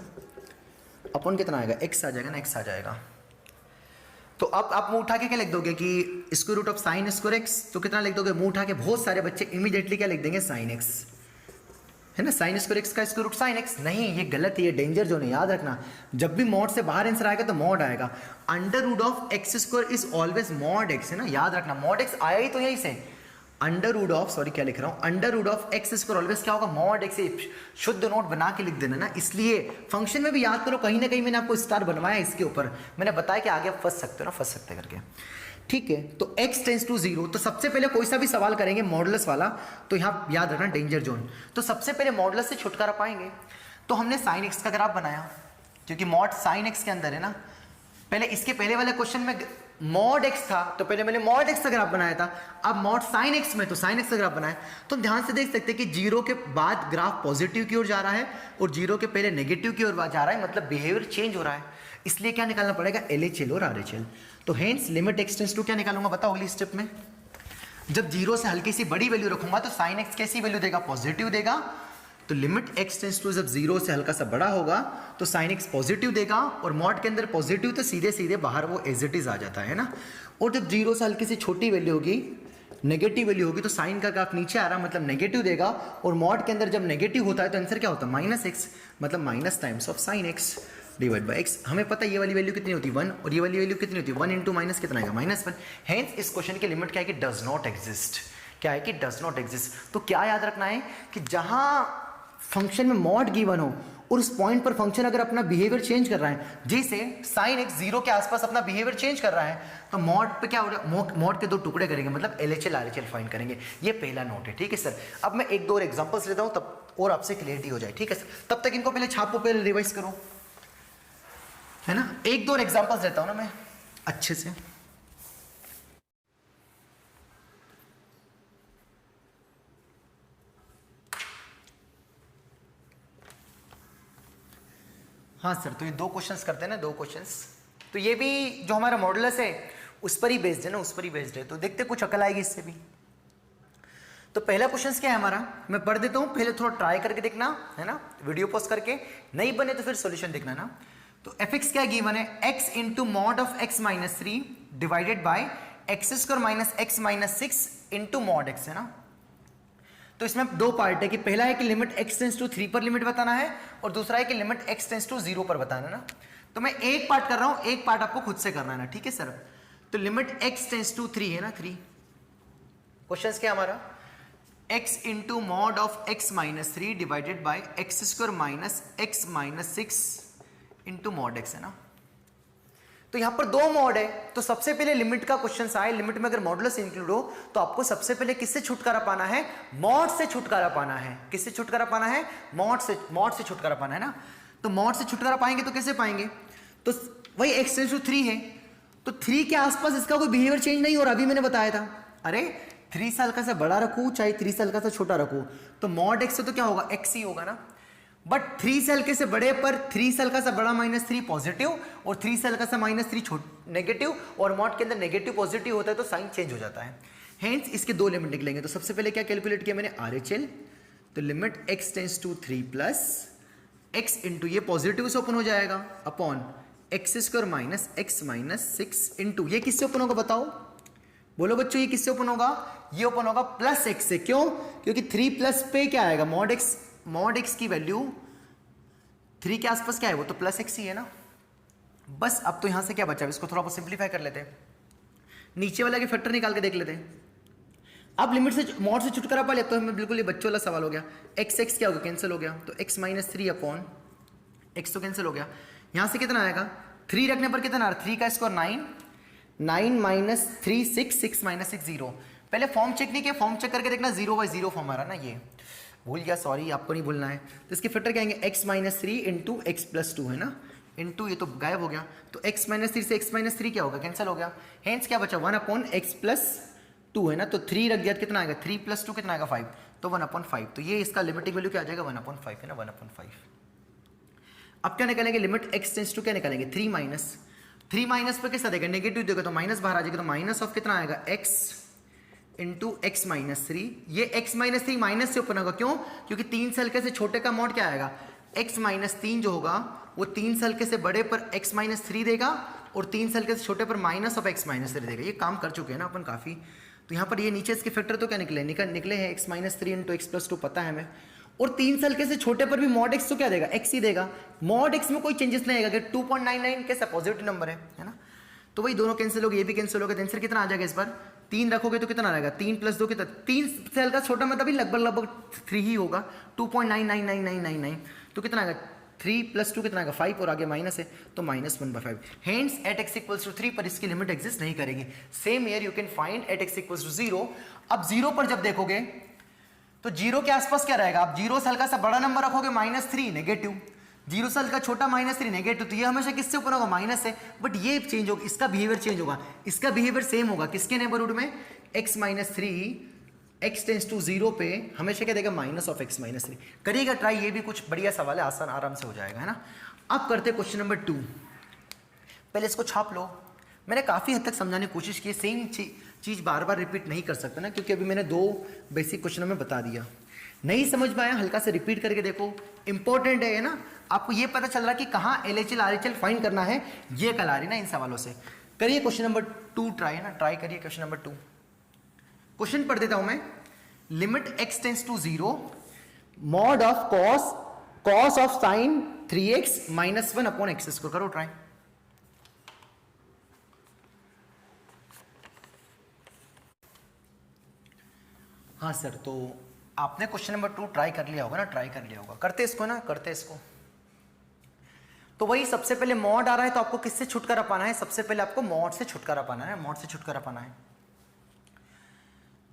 अपन कितना आएगा एक्स आ जाएगा ना, एक्स आ जाएगा। तो अब आप मुंह उठा के क्या लिख दोगे कि square root of sine square x, तो कितना लिख दोगे मुंह उठा के, बहुत सारे बच्चे इमीडिएटली क्या लिख देंगे साइन एक्स, है ना, साइन स्क्वायर एक्स का स्क्वायर रूट साइन एक्स, नहीं ये गलत है, ये डेंजर जोन है, याद रखना। जब भी मॉड से बाहर आंसर आएगा तो मॉड आएगा, under root of x square is always mod x, है ना, याद रखना, मॉड एक्स आया ही तो यहीं से, अंडर रूट ऑफ, सॉरी क्या लिख रहा हूं, under root of x square always क्या होगा मॉड एक्स, शुद्ध नोट बना के लिख देना ना। इसलिए फंक्शन में भी याद करो, कहीं ना कहीं मैंने आपको स्टार बनवाया इसके ऊपर, मैंने बताया कि आगे आप फंस सकते हो ना, फंस सकते करके। ठीक है, तो x टेंस टू 0, तो सबसे पहले कोई सा भी सवाल करेंगे मॉडुलस वाला, तो यहाँ याद रखना डेंजर जोन, तो सबसे पहले मॉडुलस से छुटकारा पाएंगे। तो हमने साइन एक्स का ग्राफ बनाया, क्योंकि मॉड साइन एक्स के अंदर है ना। पहले इसके पहले वाले क्वेश्चन में मॉड एक्स था, तो पहले मैंने मॉड एक्स का ग्राफ बनाया था, अब मॉड साइन एक्स में तो साइन एक्स का ग्राफ बनाया। तो हम ध्यान से देख सकते हैं कि 0 के बाद ग्राफ पॉजिटिव की ओर जा रहा है और 0 के पहले नेगेटिव की ओर जा रहा है, मतलब बिहेवियर चेंज हो रहा है। इसलिए क्या निकालना पड़ेगा LHL और RHL। तो hence limit x tends to क्या निकालूंगा बताओ अगली स्टेप में, जब 0 से हल्की सी बड़ी वैल्यू रखूंगा तो साइन एक्स कैसी वैल्यू देगा, पॉजिटिव देगा। तो लिमिट एक्स टेंस टू जब 0 से हल्का सा बड़ा होगा तो साइन एक्स पॉजिटिव देगा, और मॉड के अंदर पॉजिटिव तो सीधे सीधे बाहर वो एज इट इज आ जाता है ना। और जब 0 से हल्की सी छोटी वैल्यू होगी, नेगेटिव वैल्यू होगी, तो साइन का ग्राफ नीचे आ रहा मतलब नेगेटिव देगा, और मॉड के अंदर जब नेगेटिव होता है तो आंसर क्या होता है माइनस एक्स, मतलब minus times of sine x divide by x. हमें पता है ये वाली वैल्यू कितनी होती है 1, और ये वाली वैल्यू कितनी होती है 1 इंटू माइनस कितना आएगा -1। हेंस इस क्वेश्चन की लिमिट क्या है कि डज नॉट एग्जिस्ट, क्या है कि डज नॉट एग्जिस्ट। तो क्या याद रखना है कि जहां फंक्शन में मॉड गिवन हो और उस पॉइंट पर फंक्शन अगर अपना बिहेवियर चेंज कर रहा है, जैसे साइन एक्स 0 के आसपास अपना बिहेवियर चेंज कर रहा है, तो मॉड पे क्या हो रहा है, मॉड के 2 टुकड़े करेंगे, मतलब LHL RHL फाइंड करेंगे। ये पहला नोट है, ठीक है सर। अब मैं 1-2 और एग्जांपल्स लेता हूं तब और आपसे क्लियरिटी हो जाए, ठीक है सर। तब तक इनको पहले छापो, पहले रिवाइज करो, है ना। 1-2 और एग्जांपल्स लेता हूं ना मैं अच्छे से। हाँ सर, तो ये 2 क्वेश्चंस करते हैं ना, 2 क्वेश्चंस, तो ये भी जो हमारा मॉडुलस है उस पर ही बेस्ड है ना, उस पर ही बेस्ड है। तो देखते कुछ अकल आएगी इससे भी। तो पहला क्वेश्चन क्या है हमारा, मैं पढ़ देता हूँ, पहले थोड़ा ट्राई करके देखना, है ना, वीडियो पॉज करके, नहीं बने तो फिर सॉल्यूशन देखना ना। तो fx क्या गिवन है, x into mod of x minus 3 divided by x square minus x minus 6 into mod x, है ना। तो इसमें 2 पार्ट है कि पहला है कि लिमिट x टेंस टू 3 पर लिमिट बताना है, और दूसरा है कि लिमिट x टेंस टू 0 पर बताना है ना। तो मैं एक पार्ट कर रहा हूं, एक पार्ट आपको खुद से करना है ना, ठीक है सर। तो लिमिट x टेंस टू 3 है ना, 3। क्वेश्चन क्या हमारा, x into mod of x minus 3 divided by x square minus x minus 6 into mod x, है ना। तो यहाँ पर दो मॉड है, तो सबसे पहले लिमिट का क्वेश्चन आए, लिमिट में अगर मॉडुलस इंक्लूड हो तो आपको सबसे पहले किससे छुटकारा पाना है, मॉड से छुटकारा पाना है। किससे छुटकारा पाना है, मॉड से छुटकारा पाना है ना। तो मॉड से छुटकारा पाएंगे तो कैसे पाएंगे, तो वही x → 3 है, तो 3 के आसपास इसका कोई बिहेवियर चेंज नहीं हो रहा, अभी मैंने बताया था। अरे 3 साल का से बड़ा रखूं चाहे 3 साल का से छोटा रखूं, तो मॉड x से तो क्या होगा, x ही होगा ना। बट 3 साल के से बड़े पर 3 साल का सा बड़ा -3 पॉजिटिव और 3 साल का सा -3 नेगेटिव, और मॉड के अंदर नेगेटिव पॉजिटिव होता है तो साइन चेंज हो जाता है। हेंस इसके दो लिमिट निकलेंगे। तो सबसे पहले क्या कैलकुलेट किया मैंने, RHL, तो limit x → 3 plus x into ये पॉजिटिव से ओपन हो जाएगा अपॉन x² - x - 6 इंटू ये किससे ओपन होगा बताओ, बोलो बच्चों ये किससे ओपन होगा, ये ओपन होगा प्लस x से। क्यों, क्योंकि 3 प्लस पे क्या आएगा, मॉड x की वैल्यू 3 के आसपास क्या है, वो तो प्लस x ही है ना। बस अब तो यहां से क्या बचा, इसको थोड़ा बहुत सिंप्लीफाई कर लेते हैं, नीचे वाला के फैक्टर निकाल के देख लेते हैं। अब लिमिट से मॉड से छुटकारा पा लिया तो हमें बिल्कुल ये बच्चों वाला सवाल हो गया, x क्या हो गया, कैंसिल हो गया, तो x - 3 अपॉन x तो कैंसिल हो गया। यहां से कितना आएगा, 3 रखने पर कितना आ रहा, 3 का स्क्वायर 9 - 3 6 6 - 6 0। पहले फॉर्म चेक नहीं किया, फॉर्म चेक करके देखना 0/0 फॉर्म आ रहा ना, ये भूल गया, सॉरी आपको नहीं भूलना है। तो इसके फैक्टर क्या आएंगे, x - 3 इंटू x + 2 है ना, इंटू ये तो गायब हो गया, तो x - 3 से x - 3 क्या होगा, कैंसिल हो गया। हेंस क्या बचा, 1/x + 2 है ना, तो 3 रख दिया कितना आएगा, 3 + 2 कितना आएगा 5, तो 1/5। तो ये इसका लिमिटिंग वैल्यू क्या आ जाएगा, 1/5 है ना, 1/5। अब क्या निकालेंगे, लिमिट x → 2 क्या निकालेंगे, 3 माइनस पे कैसा देगा, नेगेटिव देगा तो माइनस बाहर आ जाएगा, तो माइनस ऑफ कितना आएगा, x इंटू x - 3। ये x - 3 माइनस से ओपन होगा, क्यों, क्योंकि 3 साल के से छोटे का मॉड क्या आएगा, x - 3 जो होगा वो 3 साल के से बड़े पर x - 3 देगा और 3 साल के से छोटे पर माइनस ऑफ x - 3 देगा। ये काम कर चुके हैं ना अपन काफी। तो यहाँ पर ये नीचे इसके फैक्टर तो क्या निकले हैं, x - 3 इंटू x + 2 पता है हमें, और 3 साल के से छोटे पर भी मॉड x तो क्या देगा, x ही देगा। मॉड x में कोई चेंजेस नहीं आएगा, 2.99 कैसा पॉजिटिव नंबर है ना। तो वही दोनों कैंसिल हो गए, ये भी कैंसिल हो गए, आंसर कितना आ जाएगा इस बार, 3 रखोगे तो कितना आएगा, 3 + 2 कितना, 3 साल का छोटा मतलब भी लगभग 3 ही होगा, 2.999999, तो कितना आएगा, 3 + 2 कितना आएगा 5 और आगे माइनस है तो -1/5। हेंस एट x = 3 पर इसकी लिमिट एग्जिस्ट नहीं करेगी। Same here you can find at x = 0। अब 0 पर जब देखोगे तो 0 के आसपास क्या रहेगा, आप 0 साल का सा बड़ा नंबर रखोगे -3 नेगेटिव, 0 साल का छोटा -3 नेगेटिव, तो ये हमेशा किससे ऊपर होगा, माइनस से। बट ये चेंज होगा, इसका बिहेवियर चेंज होगा, इसका बिहेवियर सेम होगा किसके नेबरहुड में, x - 3 x → 0 पे हमेशा क्या देगा, माइनस ऑफ x - 3। करिएगा ट्राई, ये भी कुछ बढ़िया सवाल है, आसान आराम से हो जाएगा, है ना। अब करते क्वेश्चन नंबर 2, पहले इसको छाप लो। मैंने काफ़ी हद तक समझाने की कोशिश की, सेम चीज़ बार बार रिपीट नहीं कर सकता ना, क्योंकि अभी मैंने 2 बेसिक क्वेश्चन में बता दिया। नहीं समझ में आया, हल्का से रिपीट करके देखो, इंपॉर्टेंट है ना, आपको ये पता चल रहा कि कहाँ LHL RHL फाइंड करना है, ये कल आ रही ना इन सवालों से। करिए क्वेश्चन नंबर 2 ट्राई, है ना, ट्राई करिए क्वेश्चन नंबर 2। क्वेश्चन पढ़ देता हूं मैं, limit x → 0 mod of cos of sin 3x - 1/x², करो ट्राई। हाँ सर, तो आपने क्वेश्चन नंबर 2 ट्राई कर लिया होगा ना, ट्राई कर लिया होगा, करते इसको ना, करते इसको। तो वही सबसे पहले मॉड आ रहा है तो आपको किससे छुटकारा पाना है, सबसे पहले आपको मॉड से छुटकारा पाना है, मॉड से छुटकारा पाना है।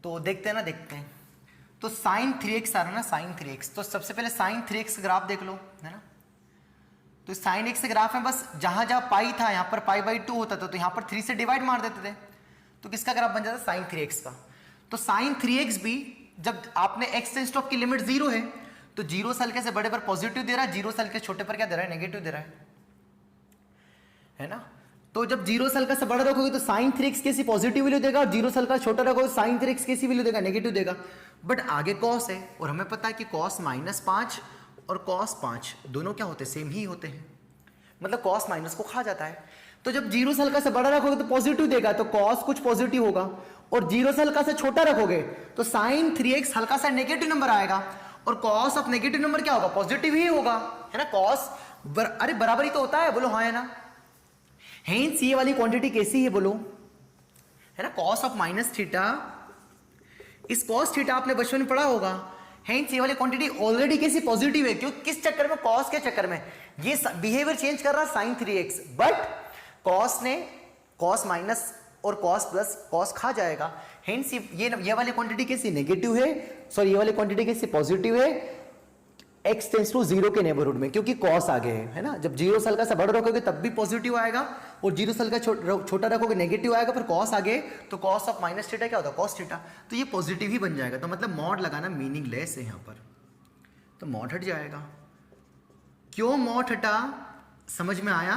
तो देखते हैं ना, देखते हैं। तो sin 3x आ रहा है ना, sin 3x, तो सबसे पहले sin 3x ग्राफ देख लो, है ना। तो sin x ग्राफ में बस जहां जहां पाई था यहाँ पर π/2 होता था, तो यहाँ पर 3 से डिवाइड मार देते थे, तो किसका ग्राफ बन जाता sin 3x का। तो sin 3x भी जब आपने x → की लिमिट 0 है, तो 0 साल के से बड़े पर पॉजिटिव दे रहा है, 0 साल के छोटे पर क्या दे रहा है, नेगेटिव दे रहा है ना। तो जब 0 साल का से बड़ा रखोगे तो sin 3x कैसी पॉजिटिव वैल्यू देगा, और 0 साल का छोटा रखोगे तो sin 3x कैसी वैल्यू देगा, नेगेटिव देगा। बट आगे cos है, और हमें पता है कि cos -5 और cos 5 दोनों क्या होते हैं, सेम ही होते हैं, मतलब cos माइनस को खा जाता है। तो जब 0 साल का से बड़ा रखोगे तो पॉजिटिव देगा, तो cos कुछ पॉजिटिव होगा, और 0 साल का से छोटा रखोगे तो sin 3x हल्का सा नेगेटिव नंबर आएगा, और cos ऑफ नेगेटिव नंबर क्या होगा, पॉजिटिव ही होगा, है ना। cos अरे बराबर ही तो होता है, बोलो हाँ है ना। हेंस ये वाली क्वांटिटी कैसी है बोलो, है ना, cos ऑफ -θ, इस cos θ आपने बचपन में पढ़ा होगा। हेंस ये वाली क्वांटिटी ऑलरेडी कैसी पॉजिटिव है, क्यों, किस चक्कर में, cos के चक्कर में ये बिहेवियर चेंज कर रहा है sin 3x, बट कॉस ने कॉस माइनस और कॉस प्लस कॉस खा जाएगा, हेंस ये वाली क्वांटिटी कैसी नेगेटिव है, सॉरी ये वाली क्वांटिटी कैसी पॉजिटिव है, x टेंस टू 0 के नेबरहुड में, क्योंकि कॉस आगे है ना। जब 0 से हल्का सा बड़ा रखोगे तब भी पॉजिटिव आएगा, और 0 से हल्का छोटा रखोगे नेगेटिव आएगा, फिर कॉस आगे तो कॉस ऑफ माइनस थीटा क्या होता है, कॉस थीटा, तो ये पॉजिटिव ही बन जाएगा। तो मतलब मॉड लगाना मीनिंगलेस है यहाँ पर, तो मॉड हट जाएगा। क्यों मॉड हटा, समझ में आया?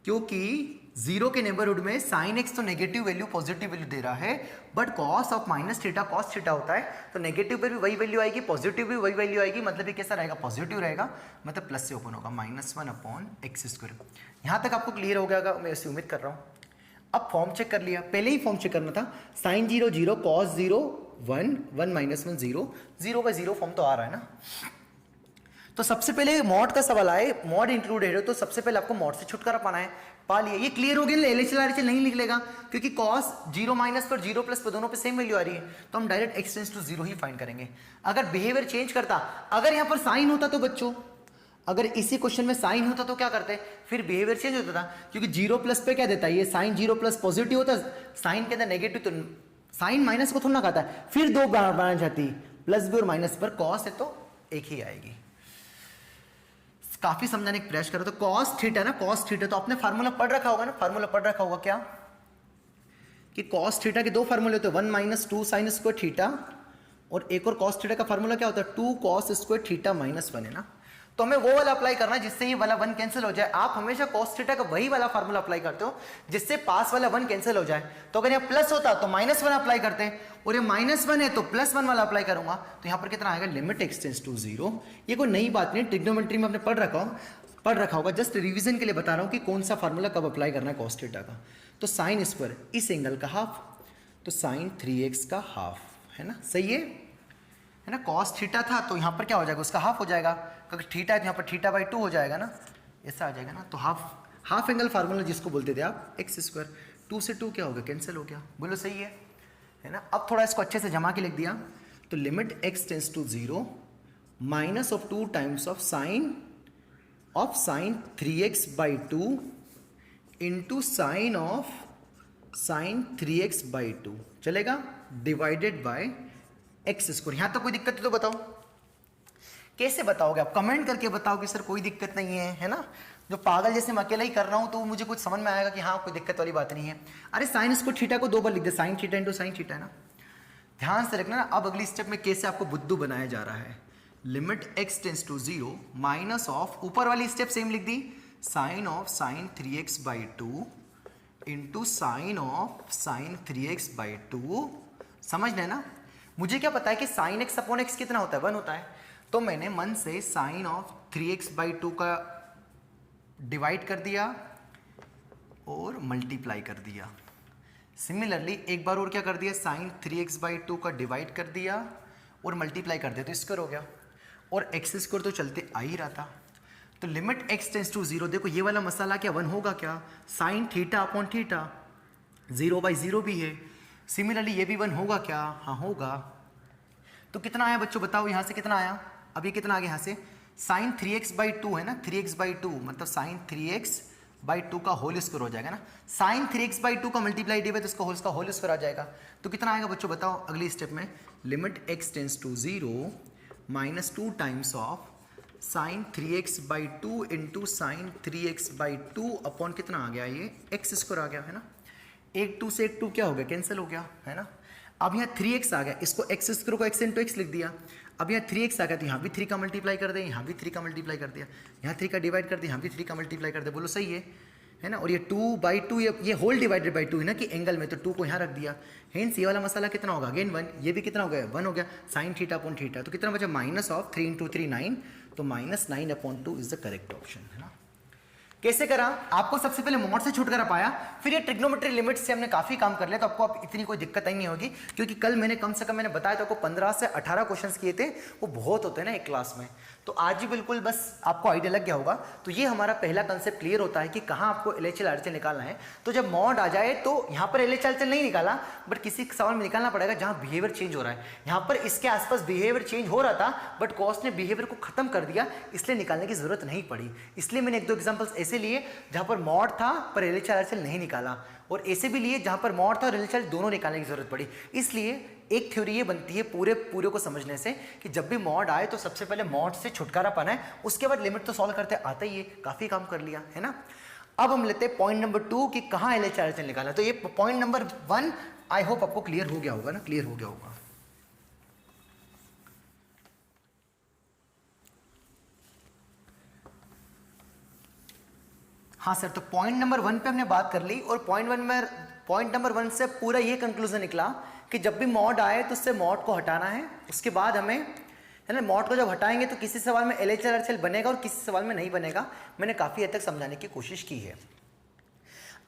क्योंकि 0 के नेबरहुड में साइन एक्स तो नेगेटिव वैल्यू पॉजिटिव वैल्यू दे रहा है, but cos of minus theta cos theta होता है, तो नेगेटिव पे भी वही वैल्यू आएगी, पॉजिटिव भी वही वैल्यू आएगी, मतलब ये कैसा रहेगा, पॉजिटिव रहेगा, मतलब प्लस से ओपन होगा, -1/x²। यहाँ तक आपको क्लियर हो गया, मैं ऐसे उम्मीद कर रहा हूँ। अब फॉर्म चेक कर लिया, पहले ही फॉर्म चेक करना था, साइन 0 0 कॉस 0 1 1 -1 0 0/0 फॉर्म तो आ रहा है ना। तो सबसे पहले मॉड का सवाल आए, मॉड इंक्लूडेड है, तो सबसे पहले आपको मॉड से छुटकारा पाना है, पा लिया। ये क्लियर हो गया, LHL RHL नहीं निकलेगा, क्योंकि cos 0 माइनस पर 0 प्लस पर दोनों पे सेम वैल्यू आ रही है, तो हम डायरेक्ट x टेंस टू 0 ही फाइंड करेंगे। अगर बिहेवियर चेंज करता, अगर यहाँ पर साइन होता तो बच्चों, अगर इसी क्वेश्चन में साइन होता तो क्या करते, फिर बिहेवियर चेंज होता था, क्योंकि 0 प्लस पे क्या देता है, ये साइन 0 प्लस पॉजिटिव होता, साइन के अंदर नेगेटिव, तो साइन माइनस को थोड़ा ना खाता है, फिर दो बनाना चाहती, प्लस भी और माइनस पर, कॉस है तो एक ही आएगी। काफी समझाने की प्रयास करो। तो कॉस थीटा ना, कॉस थीटा तो आपने फार्मूला पढ़ रखा होगा ना, फार्मूला पढ़ रखा होगा क्या, कि कॉस थीटा के दो फार्मूले होते हैं, 1 - 2 साइन स्क्वायर थीटा, और एक और कॉस थीटा का फार्मूला क्या होता है, 2 कॉस स्क्वायर थीटा -1 है ना। तो हमें वो वाला अप्लाई करना है जिससे ये वाला 1 कैंसिल हो जाए। आप हमेशा कॉस थीटा का वही वाला फार्मूला अप्लाई करते हो जिससे पास वाला 1 कैंसिल हो जाए। तो अगर यहाँ प्लस होता तो -1 अप्लाई करते हैं, और ये -1 है तो +1 वाला अप्लाई करूंगा, तो यहाँ पर कितना आएगा, लिमिट x टेंस टू 0। ये कोई नई बात नहीं, ट्रिग्नोमेट्री में आपने पढ़ रखा होगा, जस्ट रिवीजन के लिए बता रहा हूँ कि कौन सा फार्मूला कब अप्लाई करना है कॉस थीटा का। तो साइन स्क्वायर इस एंगल का हाफ, तो साइन 3x का हाफ, है ना, सही है ना। कॉस थीटा था तो यहाँ पर क्या हो जाएगा, उसका हाफ हो जाएगा, क्योंकि थीटा है तो यहाँ पर θ/2 हो जाएगा ना, ऐसा आ जाएगा ना। तो हाफ एंगल फार्मूला जिसको बोलते थे आप, x², 2 से 2 क्या हो गया, कैंसिल हो गया, बोलो सही है ना। अब थोड़ा इसको अच्छे से जमा के लिख दिया, तो limit x tends to 0 minus of 2 times of sine 3x/2 into sine of sine 3x/2 चलेगा, डिवाइडेड बाय x²। यहां तक कोई दिक्कत है तो बताओ, कैसे बताओगे आप, कमेंट करके बताओ कि सर कोई दिक्कत नहीं है ना। जो पागल जैसे मैं अकेला ही कर रहा हूं तो मुझे कुछ समझ में आएगा कि हाँ कोई दिक्कत वाली बात नहीं है। अरे साइन स्क्वायर थीटा को 2 बार लिख दे, sine theta into sine theta है ना। ध्यान से रखना ना, अब अगली स्टेप में कैसे आपको बुद्धू बनाया जा रहा है। Limit x tends to 0 minus of, ऊपर वाली स्टेप सेम लिख दी, sine of sine 3x/2 into sine of sine 3x/2। समझ लेना ना, मुझे क्या पता है कि साइन x/x कितना होता है, 1 होता है, तो मैंने मन से साइन ऑफ 3x/2 का डिवाइड कर दिया और मल्टीप्लाई कर दिया। सिमिलरली एक बार और क्या कर दिया, साइन 3x/2 का डिवाइड कर दिया और मल्टीप्लाई कर दिया, तो स्क्वायर हो गया, और x² तो चलते आ ही रहा था। तो लिमिट x टेंस टू 0, देखो ये वाला मसाला क्या 1 होगा क्या, साइन θ/θ 0/0 भी है। सिमिलरली ये भी 1 होगा क्या, हाँ होगा। तो कितना आया बच्चों बताओ, यहाँ से कितना आया, अब ये कितना आ गया, यहाँ से साइन 3x/2 है ना, 3x/2 मतलब साइन 3x/2 का होल स्क्वायर हो जाएगा ना। साइन 3x/2 का मल्टीप्लाई डिवाइड तो उसका होल स्क्वायर आ जाएगा। तो कितना आएगा बच्चों बताओ अगली स्टेप में, limit x tends to 0 minus 2 times of sine 3x/2 into sine 3x/2 upon कितना आ गया, ये x² आ गया है ना। 1 2 से 1 2 क्या हो गया, कैंसिल हो गया है ना। अब यहाँ 3x आ गया, इसको x² को x इंटू x लिख दिया। अब यहाँ 3x आ गया तो यहाँ भी 3 का मल्टीप्लाई कर दे, यहाँ भी 3 का मल्टीप्लाई कर दिया, यहाँ 3 का डिवाइड कर दिया, यहाँ भी 3 का मल्टीप्लाई कर दे, बोलो सही है ना। और ये 2/2 ये होल डिवाइडेड बाई 2 है ना कि एंगल में, तो 2 को यहाँ रख दिया। हेंस ये वाला मसाला कितना होगा, अगेन 1, ये भी कितना हो गया, 1 हो गया, साइन θ/θ। तो कितना बचा, माइनस ऑफ 3 × 3 9, तो -9/2 इज द करेक्ट ऑप्शन है ना। कैसे करा, आपको सबसे पहले मॉड से छुटकारा पाया, फिर ये ट्रिग्नोमेट्री लिमिट से हमने काफी काम कर लिया, तो आपको अब इतनी कोई दिक्कत ही नहीं होगी, क्योंकि कल मैंने कम से कम मैंने बताया था आपको 15 से 18 क्वेश्चंस किए थे, वो बहुत होते हैं ना एक क्लास में। तो आज ही बिल्कुल बस आपको आइडिया लग गया होगा। तो ये हमारा पहला कंसेप्ट क्लियर होता है कि कहाँ आपको LHL RHL निकालना है। तो जब मॉड आ जाए तो यहाँ पर LHL RHL नहीं निकाला, बट किसी सवाल में निकालना पड़ेगा जहाँ बिहेवियर चेंज हो रहा है। यहाँ पर इसके आसपास बिहेवियर चेंज हो रहा था, बट कॉस ने बिहेवियर को खत्म कर दिया, इसलिए निकालने की जरूरत नहीं पड़ी। इसलिए मैंने 1-2 एग्जाम्पल्स ऐसे लिए जहां पर मॉड था पर एलएचआर आरएचएल नहीं निकाला, और ऐसे भी लिए जहां पर मॉड था और एलएचआर दोनों निकालने की जरूरत पड़ी। इसलिए एक थ्योरी ये बनती है पूरे को समझने से कि जब भी मॉड आए तो सबसे पहले मॉड से छुटकारा पाना है, उसके बाद लिमिट तो सॉल्व करते आता ही है, काफी काम कर लिया है ना। अब हम लेते हैं पॉइंट नंबर 2 कि कहां एलएचआर आरएचएल निकालना। तो ये पॉइंट नंबर 1 आई होप आपको क्लियर हो गया होगा ना, क्लियर हो गया होगा। हाँ सर, तो पॉइंट नंबर 1 पे हमने बात कर ली, और पॉइंट नंबर 1 से पूरा ये कंक्लूजन निकला कि जब भी मॉड आए तो उससे मॉड को हटाना है, उसके बाद हमें है ना मॉड को जब हटाएंगे तो किसी सवाल में एलएचआर आरएचएल बनेगा और किसी सवाल में नहीं बनेगा। मैंने काफी हद तक समझाने की कोशिश की है।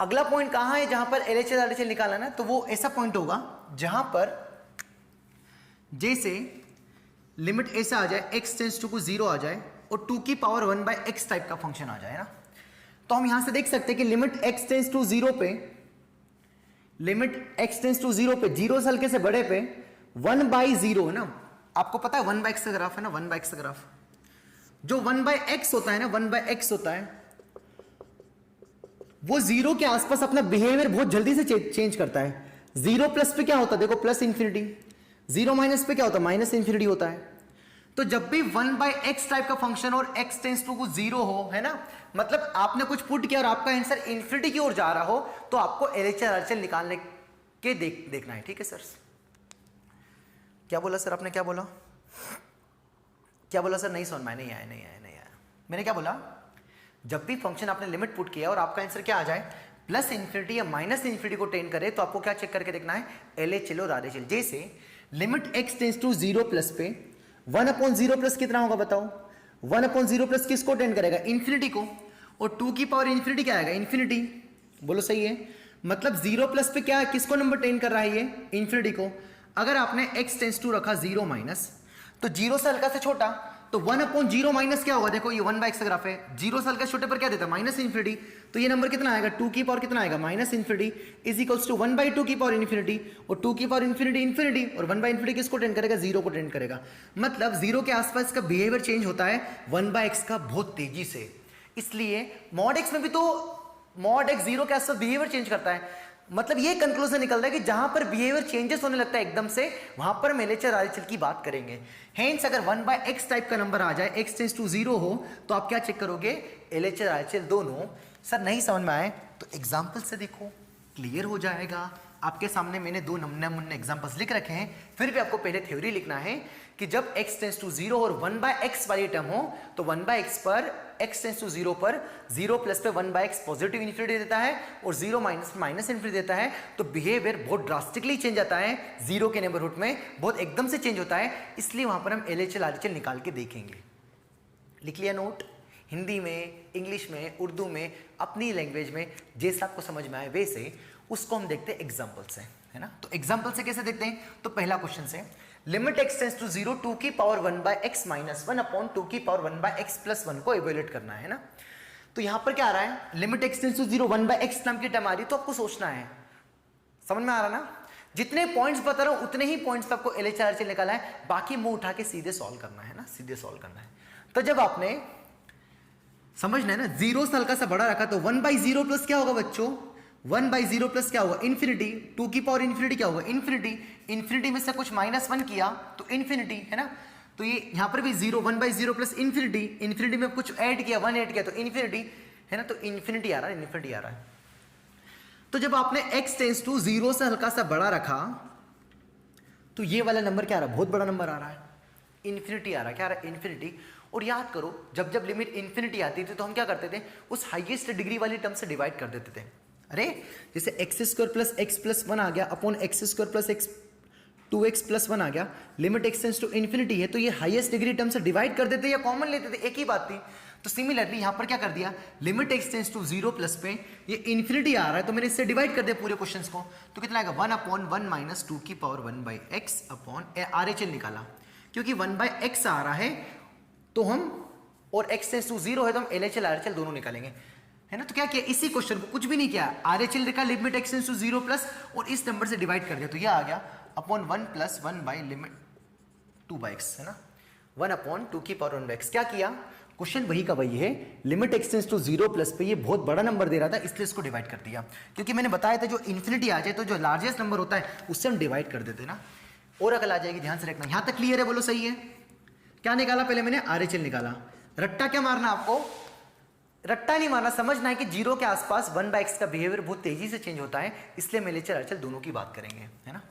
अगला पॉइंट कहां है जहां पर एलएचआर आरएचएल निकालना ना, तो वो ऐसा पॉइंट होगा जहां पर जैसे लिमिट ऐसा आ जाए x टेंस टू को 0 आ जाए और 2 की पावर 1/x टाइप का फंक्शन आ जाए ना। तो हम यहां से देख सकते हैं कि लिमिट x टेंस टू 0 पे, लिमिट x टेंस टू 0 पे 0 से हल्के से बड़े पे 1/0 है ना। आपको पता है 1/x का ग्राफ है ना, 1/x का ग्राफ जो 1/x होता है ना, 1/x होता है वो 0 के आसपास अपना बिहेवियर बहुत जल्दी से चेंज करता है। 0 प्लस पे क्या होता है, देखो प्लस इंफिनिटी, 0 माइनस पे क्या होता है, माइनस इंफिनिटी होता है। तो जब भी 1/x टाइप का फंक्शन और x टेंस टू 0 हो, है ना, मतलब आपने कुछ पुट किया और आपका आंसर इंफिनिटी की ओर जा रहा हो, तो आपको एलएचआर आरएचएल निकालने के देखना है। ठीक है सर, क्या बोला सर आपने, क्या बोला सर, नहीं समझ में नहीं आया। मैंने क्या बोला, जब भी फंक्शन आपने लिमिट पुट किया और आपका आंसर क्या आ जाए, प्लस इंफिनिटी या माइनस इंफिनिटी को टेंड करे, तो आपको क्या चेक करके देखना है, एलएचएल और आरएचएल। जैसे limit x tends to 0 plus पे 1/0 प्लस कितना होगा बताओ, 1/0 प्लस किसको टेंड करेगा, इंफिनिटी को, और 2 की पावर इंफिनिटी क्या आएगा, इंफिनिटी। बोलो सही है, मतलब 0 प्लस पे क्या किसको नंबर टेंड कर रहा है, ये इंफिनिटी को। अगर आपने x टेंस टू रखा 0 माइनस, तो 0 से हल्का से छोटा, तो 1/0 माइनस क्या होगा, देखो ये 1/x का ग्राफ है, 0 से हल्का छोटे पर क्या देता है, माइनस इंफिनिटी। तो ये नंबर कितना आएगा, 2 की पावर कितना आएगा, minus infinity is equals to 1/2 की पावर इंफिनिटी, और 2 की पावर इंफिनिटी इंफिनिटी, और 1/इंफिनिटी किसको टेंड करेगा, 0 को टेंड करेगा। मतलब 0 के आसपास का बिहेवियर चेंज होता है 1/x का बहुत तेजी से। इसलिए मॉड x में भी तो मॉड x 0 के आसपास बिहेवियर चेंज करता है। मतलब ये कंक्लूजन निकल रहा है कि जहां पर बिहेवियर चेंजेस होने लगता है एकदम से, वहां पर हम एलएचआर आरएचएल की बात करेंगे। हेंस अगर 1/x टाइप का नंबर आ जाए, x टेंस टू 0 हो, तो आप क्या चेक करोगे, एलएचआर आरएचएल दोनों। सर नहीं समझ में आए तो एग्जांपल से देखो, क्लियर हो जाएगा। आपके सामने मैंने 2 नमूने एग्जांपल्स लिख रखे हैं, फिर भी आपको पहले थ्योरी लिखना है कि जब x टेंस टू 0 और 1/x वाली टर्म हो, तो 1/x पर x टेंस टू 0 पर 0 प्लस पे 1/x पॉजिटिव इंफिनिटी देता है और 0 माइनस माइनस इंफिनिटी देता है, तो बिहेवियर बहुत ड्रास्टिकली चेंज आता है, 0 के नेबरहुड में बहुत एकदम से चेंज होता है। इसलिए वहां पर हम एलएचएल आरएचएल निकाल के देखेंगे। लिख लिया नोट, हिंदी में, इंग्लिश में, उर्दू में, अपनी लैंग्वेज में जैसा आपको समझ में आए वैसे उसको हम देखते हैं एग्जाम्पल से, है ना। तो एग्जाम्पल से कैसे देखते हैं, तो पहला क्वेश्चन से, लिमिट x टेंस टू 0 2 की पावर 1/x माइनस 1/2 की पावर 1/x प्लस 1 को इवेल्युएट करना है ना। तो यहां पर क्या आ रहा है, limit x tends to 0 1/x नाम की टर्म आ रही, तो आपको सोचना है, समझ में आ रहा ना, जितने पॉइंट्स बता रहा हूं उतने ही पॉइंट्स पे आपको एलएचआर आरएचएल निकाला है, बाकी मुंह उठा के सीधे सॉल्व करना है ना, सीधे सॉल्व करना है। तो जब आपने समझना है ना, 0 से हल्का सा बड़ा रखा, तो 1/0 प्लस क्या होगा बच्चों, 1/0 प्लस क्या होगा, इंफिनिटी, 2 की पावर इंफिनिटी क्या होगा, इंफिनिटी, इंफिनिटी में से कुछ -1 किया तो इंफिनिटी, है ना। तो ये यहां पर भी 0 1/0 प्लस इंफिनिटी, इंफिनिटी में कुछ ऐड किया 1 ऐड किया तो इंफिनिटी, है ना। तो इंफिनिटी आ रहा है, इंफिनिटी आ रहा है। तो जब आपने x टेंस टू 0 से हल्का सा बड़ा रखा, तो ये वाला नंबर क्या आ रहा है, बहुत बड़ा नंबर आ रहा है, इंफिनिटी आ रहा है, क्या आ रहा है, इंफिनिटी। और याद करो, जब जब लिमिट इंफिनिटी आती थी तो हम क्या करते थे, उस हाईएस्ट डिग्री वाली टर्म से डिवाइड कर देते थे। अरे जैसे x² प्लस x प्लस 1 आ गया upon x² plus x 2x plus 1 आ गया, limit x tends to infinity है, तो ये हाईएस्ट डिग्री टर्म से डिवाइड कर देते या कॉमन लेते थे, एक ही बात थी। तो सिमिलरली यहां पर क्या कर दिया, limit x tends to 0 plus पे ये इंफिनिटी आ रहा है, तो मैंने इससे डिवाइड कर दिया पूरे क्वेश्चंस को, तो कितना आएगा 1/1 माइनस 2 की पावर 1/x अपॉन आरएचएल निकाला, क्योंकि 1/x आ रहा है तो हम, और x टेंस टू 0 है तो हम एलएचएल आरएचएल दोनों निकालेंगे, है ना। तो क्या किया, इसी क्वेश्चन को कुछ भी नहीं किया, आरएचएल लिखा limit x tends to 0 plus और इस नंबर से डिवाइड कर दिया, तो ये आ गया upon 1 plus 1 by limit 2/x, है ना, 1/2 की पावर 1/x। क्या किया, क्वेश्चन वही का वही है, limit x tends to 0 plus पे ये बहुत बड़ा नंबर दे रहा था इसलिए इसको डिवाइड कर दिया, क्योंकि मैंने बताया था जो इन्फिनिटी आ जाए तो जो लार्जेस्ट नंबर होता है उससे हम डिवाइड कर देते ना, और अकल आ जाएगी, ध्यान से रखना। यहां तक क्लियर है, बोलो सही है। क्या निकाला पहले मैंने, RHL निकाला। रट्टा क्या मारना आपको, रट्टा नहीं मारना, समझना है कि जीरो के आसपास 1/x का बिहेवियर बहुत तेजी से चेंज होता है, इसलिए हम LHL RHL दोनों की बात करेंगे, है ना।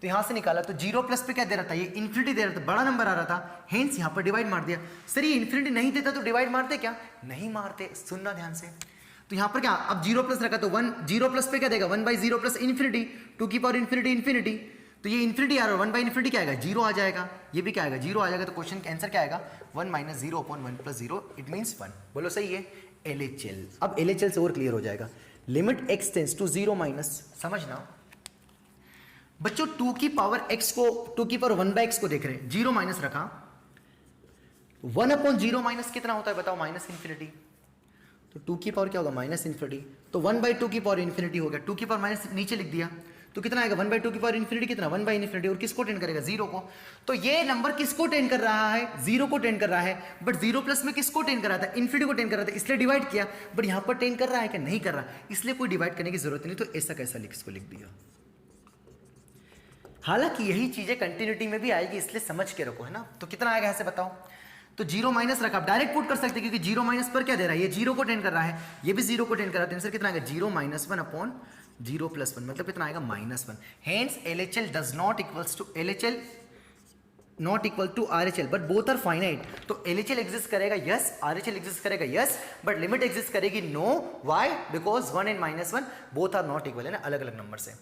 तो यहां से निकाला तो 0 प्लस पे क्या दे रहा था, ये इन्फिनिटी दे रहा था, बड़ा नंबर आ रहा था, हेंस यहां पर डिवाइड मार दिया। सर ये इन्फिनिटी नहीं देता तो डिवाइड मारते क्या, नहीं मारते, सुनना ध्यान से। तो यहां पर क्या, अब 0 प्लस रखा तो 1, 0 प्लस पे क्या देगा 1/0 प्लस इन्फिनिटी, 2 की पावर इन्फिनिटी इन्फिनिटी, तो ये इन्फिनिटी आ रहा है, 1/इन्फिनिटी क्या आएगा, 0 आ जाएगा, ये भी क्या आएगा 0 आ जाएगा, तो क्वेश्चन का आंसर क्या आएगा 1 - 0/1 + 0, इट मींस 1। बोलो सही है। LHL, अब LHL से और क्लियर हो जाएगा। Limit x tends to 0 minus, समझना बच्चों 2 की पावर x को 2 की पावर 1/x को देख रहे हैं, 0 माइनस रखा, 1/0 माइनस कितना होता है बताओ, माइनस इन्फिनिटी, तो 2 की पावर क्या होगा माइनस इन्फिनिटी, तो 1/2 की पावर इन्फिनिटी हो गया, 2 की पावर माइनस नीचे लिख दिया, तो कितना आएगा 1/2 की पावर इन्फिनिटी कितना, 1/इन्फिनिटी, और किसको टेंड करेगा 0 को, तो ये नंबर किसको टेंड कर रहा है, 0 को टेंड कर रहा है, बट 0 प्लस में किसको टेंड कर रहा था, इन्फिनिटी को टेंड कर रहा था, इसलिए डिवाइड किया, बट यहां पर टेंड कर रहा है कि नहीं कर रहा, इसलिए कोई डिवाइड करने की जरूरत नहीं, तो ऐसा कैसा इसको लिख दिया। हालांकि यही चीजें कंटिन्यूटी में भी आएगी, इसलिए समझ के रखो, है ना। तो कितना आएगा ऐसे बताओ, तो 0 माइनस रखा, डायरेक्ट पुट कर सकते क्योंकि 0 माइनस पर क्या दे रहा है, ये 0 को टेंड कर रहा है, ये भी 0 को टेंड कर रहा है, तो आंसर कितना आएगा 0 - 1/0 + 1, मतलब कितना आएगा -1। Hence LHL does not equals to LHL not equal to RHL, but both are finite, तो LHL एग्जिस्ट करेगा यस, RHL एग्जिस्ट करेगा यस, बट लिमिट एग्जिस्ट करेगी no, why, because 1 and -1 both are not equal, है ना, अलग अलग number से।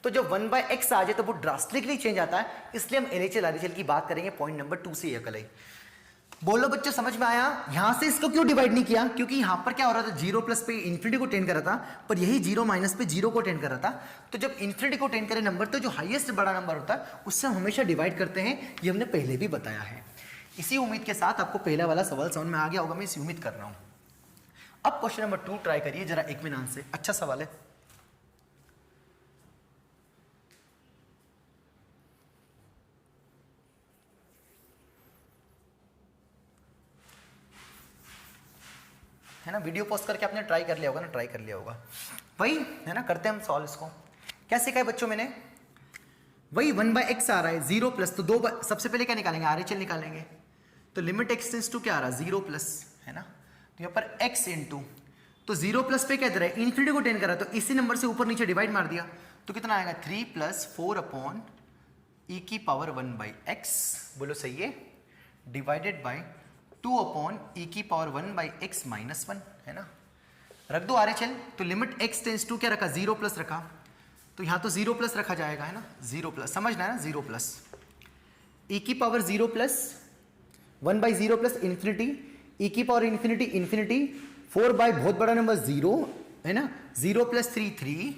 तो जब 1/x आ जाए तो वो ड्रास्टिकली चेंज आता है, इसलिए हम LHL RHL की बात करेंगे। पॉइंट नंबर 2 से ये अकल है। बोलो बच्चों समझ में आया। यहां से इसको क्यों डिवाइड नहीं किया, क्योंकि यहां पर क्या हो रहा था 0 प्लस पे इन्फिनिटी को टेंड कर रहा था, पर यही 0 माइनस पे 0 को टेंड कर रहा था, तो जब इन्फिनिटी को टेंड करे नंबर तो जो हाईएस्ट बड़ा नंबर होता है उससे हम हमेशा डिवाइड करते हैं, ये हमने पहले भी बताया है। इसी उम्मीद के साथ आपको पहला वाला सवाल समझ में आ गया होगा, मैं इसी उम्मीद कर रहा हूं। अब क्वेश्चन नंबर 2 ट्राई करिए जरा इत्मीनान से, अच्छा सवाल है। है ना, वीडियो पोस्ट करके आपने ट्राई कर लिया होगा ना, ट्राई कर लिया होगा, वही है ना। करते हैं हम सॉल्व इसको। क्या सिखाया बच्चों मैंने, वही 1/x आ रहा है 0 प्लस, तो सबसे पहले क्या निकालेंगे, RHL निकालेंगे, तो लिमिट x टेंड्स टू क्या आ रहा है 0 प्लस, है ना, तो यहाँ पर x इंटू, तो 0 प्लस पे क्या दे रहा है इन्फिनिटी को टेंड कर रहा है, तो इसी नंबर से ऊपर नीचे डिवाइड मार दिया, तो कितना आएगा 3 + 4/e⁻1/x, बोलो सही है, डिवाइडेड बाय 2/e⁻1/x - 1, है ना। रख दो RHL, तो लिमिट x टेंड्स टू क्या रखा 0 प्लस रखा, तो यहां तो 0 प्लस रखा जाएगा, है ना, 0 प्लस, समझना है ना, 0 plus e⁻0 plus 1/0 plus infinity, e⁻∞ infinity 4 by बहुत बड़ा नंबर 0, है ना, 0 + 3 3,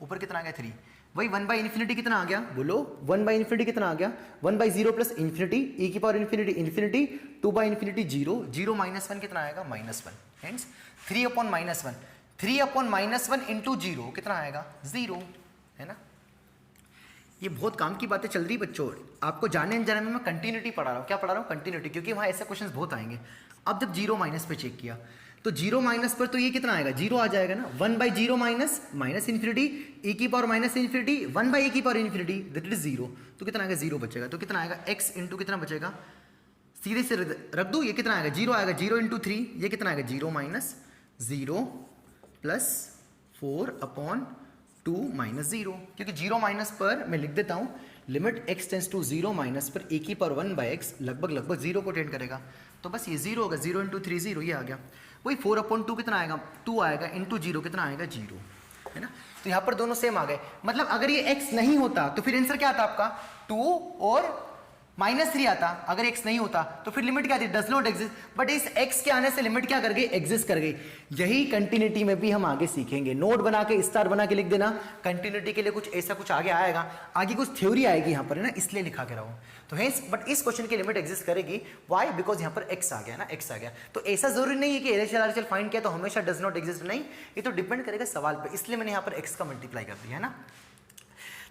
ऊपर कितना आ गया 3, वही 1/∞ कितना आ गया, बोलो 1/∞ कितना आ गया 1/0 प्लस इन्फिनिटी, e⁻∞ इन्फिनिटी 2/∞ 0, 0 - 1 कितना आएगा -1, हेंस 3/-1, 3/-1 इंटू 0 कितना आएगा 0, है ना। ये बहुत काम की बातें चल रही बच्चों, आपको जाने अनजाने में मैं कंटिन्यूटी पढ़ा रहा हूँ, क्या पढ़ा रहा हूँ कंटिन्यूटी, क्योंकि वहाँ ऐसे क्वेश्चंस बहुत आएंगे। अब जब 0 माइनस पे चेक किया तो 0 माइनस पर तो ये कितना आएगा 0 आ जाएगा ना, 1/0 minus infinity e⁻∞ 1/e⁻∞ that is 0, तो कितना आएगा 0 बचेगा, तो कितना आएगा x इंटू कितना बचेगा, सीधे से रख दो, ये कितना आएगा 0 आएगा, 0 × 3 ये कितना आएगा 0 - 0 प्लस 4/2 - 0, क्योंकि 0 माइनस पर मैं लिख देता हूँ limit x tends to 0 minus पर e⁻1/x लगभग 0 को टेंड करेगा, तो बस ये 0 होगा, 0 × 3 0, ये आ गया, वही 4/2 कितना आएगा 2 आएगा, इंटू 0 कितना आएगा 0, है ना। तो यहाँ पर दोनों सेम आ गए, मतलब अगर ये x नहीं होता तो फिर आंसर क्या आता आपका 2 और -3 आता, अगर x नहीं होता तो फिर लिमिट क्या थी डज नॉट एग्जिस्ट, बट इस x के आने से लिमिट क्या कर गई एग्जिस्ट कर गई। यही कंटिन्यूटी में भी हम आगे सीखेंगे, नोट बना के स्टार बना के लिख देना, कंटिन्यूटी के लिए कुछ ऐसा कुछ आगे आएगा, आगे कुछ थ्योरी आएगी यहाँ पर, है ना, इसलिए लिखा के रहो। तो है बट इस क्वेश्चन की लिमिट एग्जिस्ट करेगी, व्हाई, बिकॉज यहाँ पर x आ गया ना, x आ गया, तो ऐसा जरूरी नहीं है कि LHL RHL फाइंड किया तो हमेशा डज नॉट एग्जिस्ट, नहीं, ये तो डिपेंड करेगा सवाल पर, इसलिए मैंने यहाँ पर x का मल्टीप्लाई कर दिया, है ना।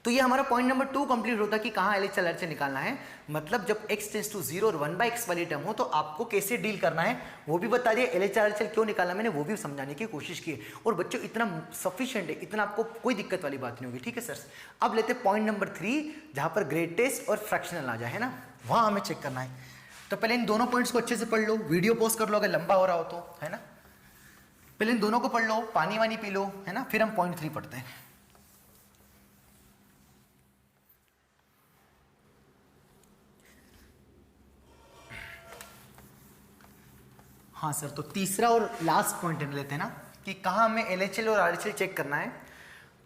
तो ये हमारा पॉइंट नंबर 2 कंप्लीट होता है कि कहाँ LHL RHL निकालना है, मतलब जब x टेंस टू 0 और 1/x वाली टर्म हो तो आपको कैसे डील करना है वो भी बता दिया, LHL RHL क्यों निकालना मैंने वो भी समझाने की कोशिश की। और बच्चों इतना सफिशिएंट है, इतना आपको कोई दिक्कत वाली बात नहीं होगी, ठीक है सर। अब लेते पॉइंट नंबर 3 जहाँ पर ग्रेटेस्ट और फ्रैक्शनल आ जाए, है ना, वहाँ हमें चेक करना है। तो पहले इन दोनों पॉइंट्स को अच्छे से पढ़ लो, वीडियो पॉज कर लो अगर लंबा हो रहा हो तो, है ना। पहले इन दोनों को पढ़ लो, पानी वानी पी लो, है ना, फिर हम पॉइंट 3 पढ़ते हैं। हाँ सर, तो तीसरा और लास्ट पॉइंट लेते हैं ना कि कहाँ हमें LHL और RHL चेक करना है।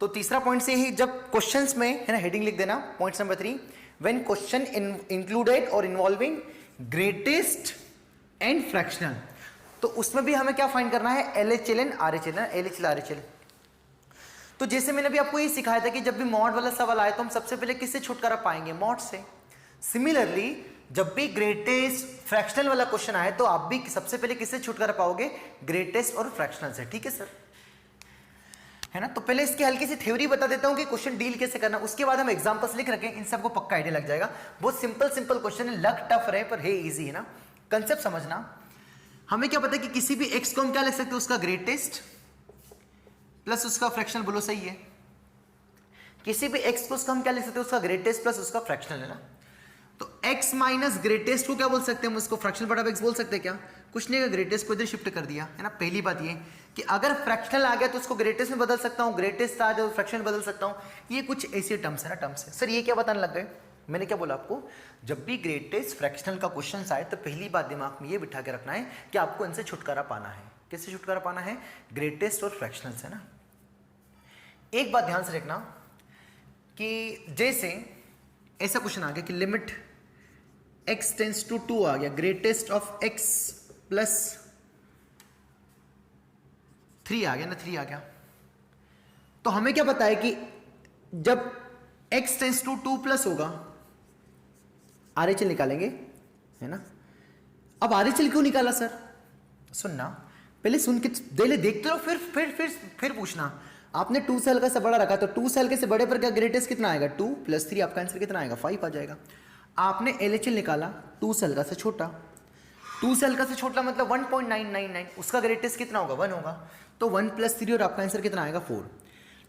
तो तीसरा पॉइंट से ही जब क्वेश्चंस में, है ना, हेडिंग लिख देना point number 3, when question included और इन्वॉल्विंग ग्रेटेस्ट एंड फ्रैक्शनल, तो उसमें भी हमें क्या फाइंड करना है, LHL and RHL, LHL RHL। तो जैसे मैंने भी आपको ये सिखाया था कि जब भी मॉड वाला सवाल आए तो हम सबसे पहले किससे छुटकारा पाएंगे, मॉड से। सिमिलरली जब भी ग्रेटेस्ट फ्रैक्शनल वाला क्वेश्चन आए तो आप भी सबसे पहले किससे छुटकारा पाओगे, ग्रेटेस्ट और फ्रैक्शनल से, ठीक है सर, है ना। तो पहले इसकी हल्की सी थ्योरी बता देता हूं कि क्वेश्चन डील कैसे करना, उसके बाद हम एग्जांपल्स लिख रखें, इन सबको पक्का आइडिया लग जाएगा। बहुत सिंपल सिंपल क्वेश्चन है, लग टफ रहे पर है इजी, है ना। कंसेप्ट समझना, हमें क्या पता है कि किसी भी एक्स को हम क्या लिख सकते हैं, उसका ग्रेटेस्ट प्लस उसका फ्रैक्शनल, बोलो सही है। किसी भी एक्स को उसका हम क्या लिख सकते हैं, उसका ग्रेटेस्ट प्लस उसका फ्रैक्शनल, है ना। तो x माइनस ग्रेटेस्ट को क्या बोल सकते हैं हम, उसको फ्रैक्शनल बटा x बोल सकते हैं क्या, कुछ नहीं, ग्रेटेस्ट को इधर शिफ्ट कर दिया, है ना। पहली बात ये कि अगर फ्रैक्शनल आ गया तो उसको ग्रेटेस्ट में बदल सकता हूँ, ग्रेटेस्ट आ जाए तो फ्रैक्शनल बदल सकता हूँ, ये कुछ ऐसे टर्म्स है ना, टर्म्स है। सर ये क्या बताने लग गए, मैंने क्या बोला आपको, जब भी ग्रेटेस्ट फ्रैक्शनल का क्वेश्चन आए तो पहली बात दिमाग में ये बिठा के रखना है कि आपको इनसे छुटकारा पाना है। कैसे छुटकारा पाना है, ग्रेटेस्ट और फ्रैक्शनल से ना। एक बात ध्यान से रखना कि जैसे ऐसा क्वेश्चन आ गया कि लिमिट x टेंस टू 2 आ गया, ग्रेटेस्ट ऑफ x प्लस 3 आ गया ना, 3 आ गया, तो हमें क्या पता है कि जब x टेंस टू 2 प्लस होगा RHL निकालेंगे, है ना। अब RHL क्यों निकाला सर, सुनना, पहले सुन के देखते रहो, फिर पूछना। आपने 2 से हल्का से बड़ा रखा तो 2 से हल्के से बड़े पर क्या ग्रेटेस्ट कितना आएगा, 2 + 3, आपका आंसर कितना आएगा, 5 आ जाएगा। आपने LHL निकाला 2 से हल्का से छोटा, 2 से हल्का से छोटा मतलब 1.999, उसका ग्रेटेस्ट कितना होगा, 1 होगा, तो 1 + 3 और आपका आंसर कितना आएगा, 4।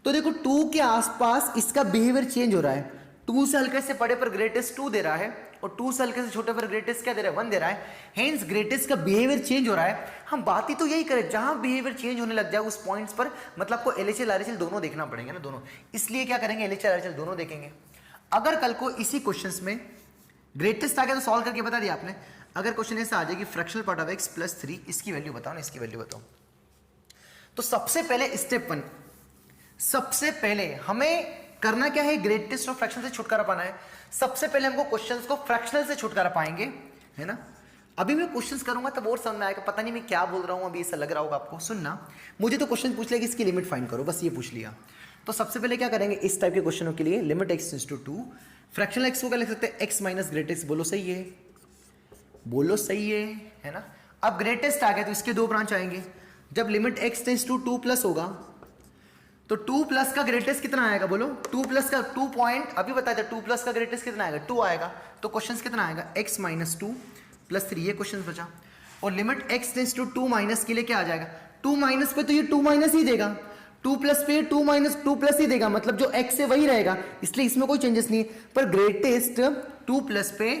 तो देखो 2 के आसपास इसका बिहेवियर चेंज हो रहा है, 2 से हल्के से बड़े पर ग्रेटेस्ट 2 दे रहा है और 2 से हल्के से छोटे पर ग्रेटेस्ट क्या दे रहा है, 1 दे रहा है, हेंस ग्रेटेस्ट का बिहेवियर चेंज हो रहा है। हम बात ही तो यही करें, जहां बिहेवियर चेंज होने लग जाए उस पॉइंट्स पर मतलब आपको LHL RHL दोनों देखना पड़ेंगे ना, दोनों, इसलिए क्या करेंगे, LHL RHL दोनों देखेंगे। अगर कल को इसी क्वेश्चंस में ग्रेटेस्ट आ गया तो सॉल्व करके बता दिया आपने, अगर क्वेश्चन ऐसा आ जाए कि फ्रैक्शनल पार्ट ऑफ x + 3, इसकी वैल्यू बताओ ना, इसकी वैल्यू बताओ, तो सबसे पहले स्टेप 1, सबसे पहले हमें करना क्या है, ग्रेटेस्ट और फ्रैक्शनल से छुटकारा पाना है। सबसे पहले हमको क्वेश्चंस को फ्रैक्शनल से छुटकारा पाएंगे, है ना। अभी मैं क्वेश्चंस करूंगा तब और समझ में आएगा, पता नहीं मैं क्या बोल रहा हूं अभी, ऐसा लग रहा होगा आपको। सुनना, मुझे तो क्वेश्चन पूछ लिया कि इसकी लिमिट फाइंड करो, बस ये पूछ लिया। तो सबसे पहले क्या करेंगे इस टाइप के क्वेश्चनों के लिए, limit x tends to 2, fractional x को क्या लिख सकते हैं, x माइनस ग्रेटेस्ट, बोलो सही है, बोलो सही है ना। अब ग्रेटेस्ट आ गया तो इसके 2 ब्रांच आएंगे, जब limit x tends to 2 plus होगा तो 2 प्लस का ग्रेटेस्ट कितना आएगा, बोलो 2 प्लस का 2 पॉइंट, अभी बताया था 2 प्लस का ग्रेटेस्ट कितना आएगा, 2 आएगा, तो क्वेश्चन कितना आएगा, x माइनस 2 + 3, ये क्वेश्चन बचा। और limit x tends to 2 minus के लिए क्या आ जाएगा, 2 माइनस पे तो ये 2 माइनस ही देगा, 2 प्लस पे 2 माइनस 2 प्लस ही देगा, मतलब जो x है वही रहेगा, इसलिए इसमें कोई चेंजेस नहीं है। पर ग्रेटेस्ट 2 प्लस पे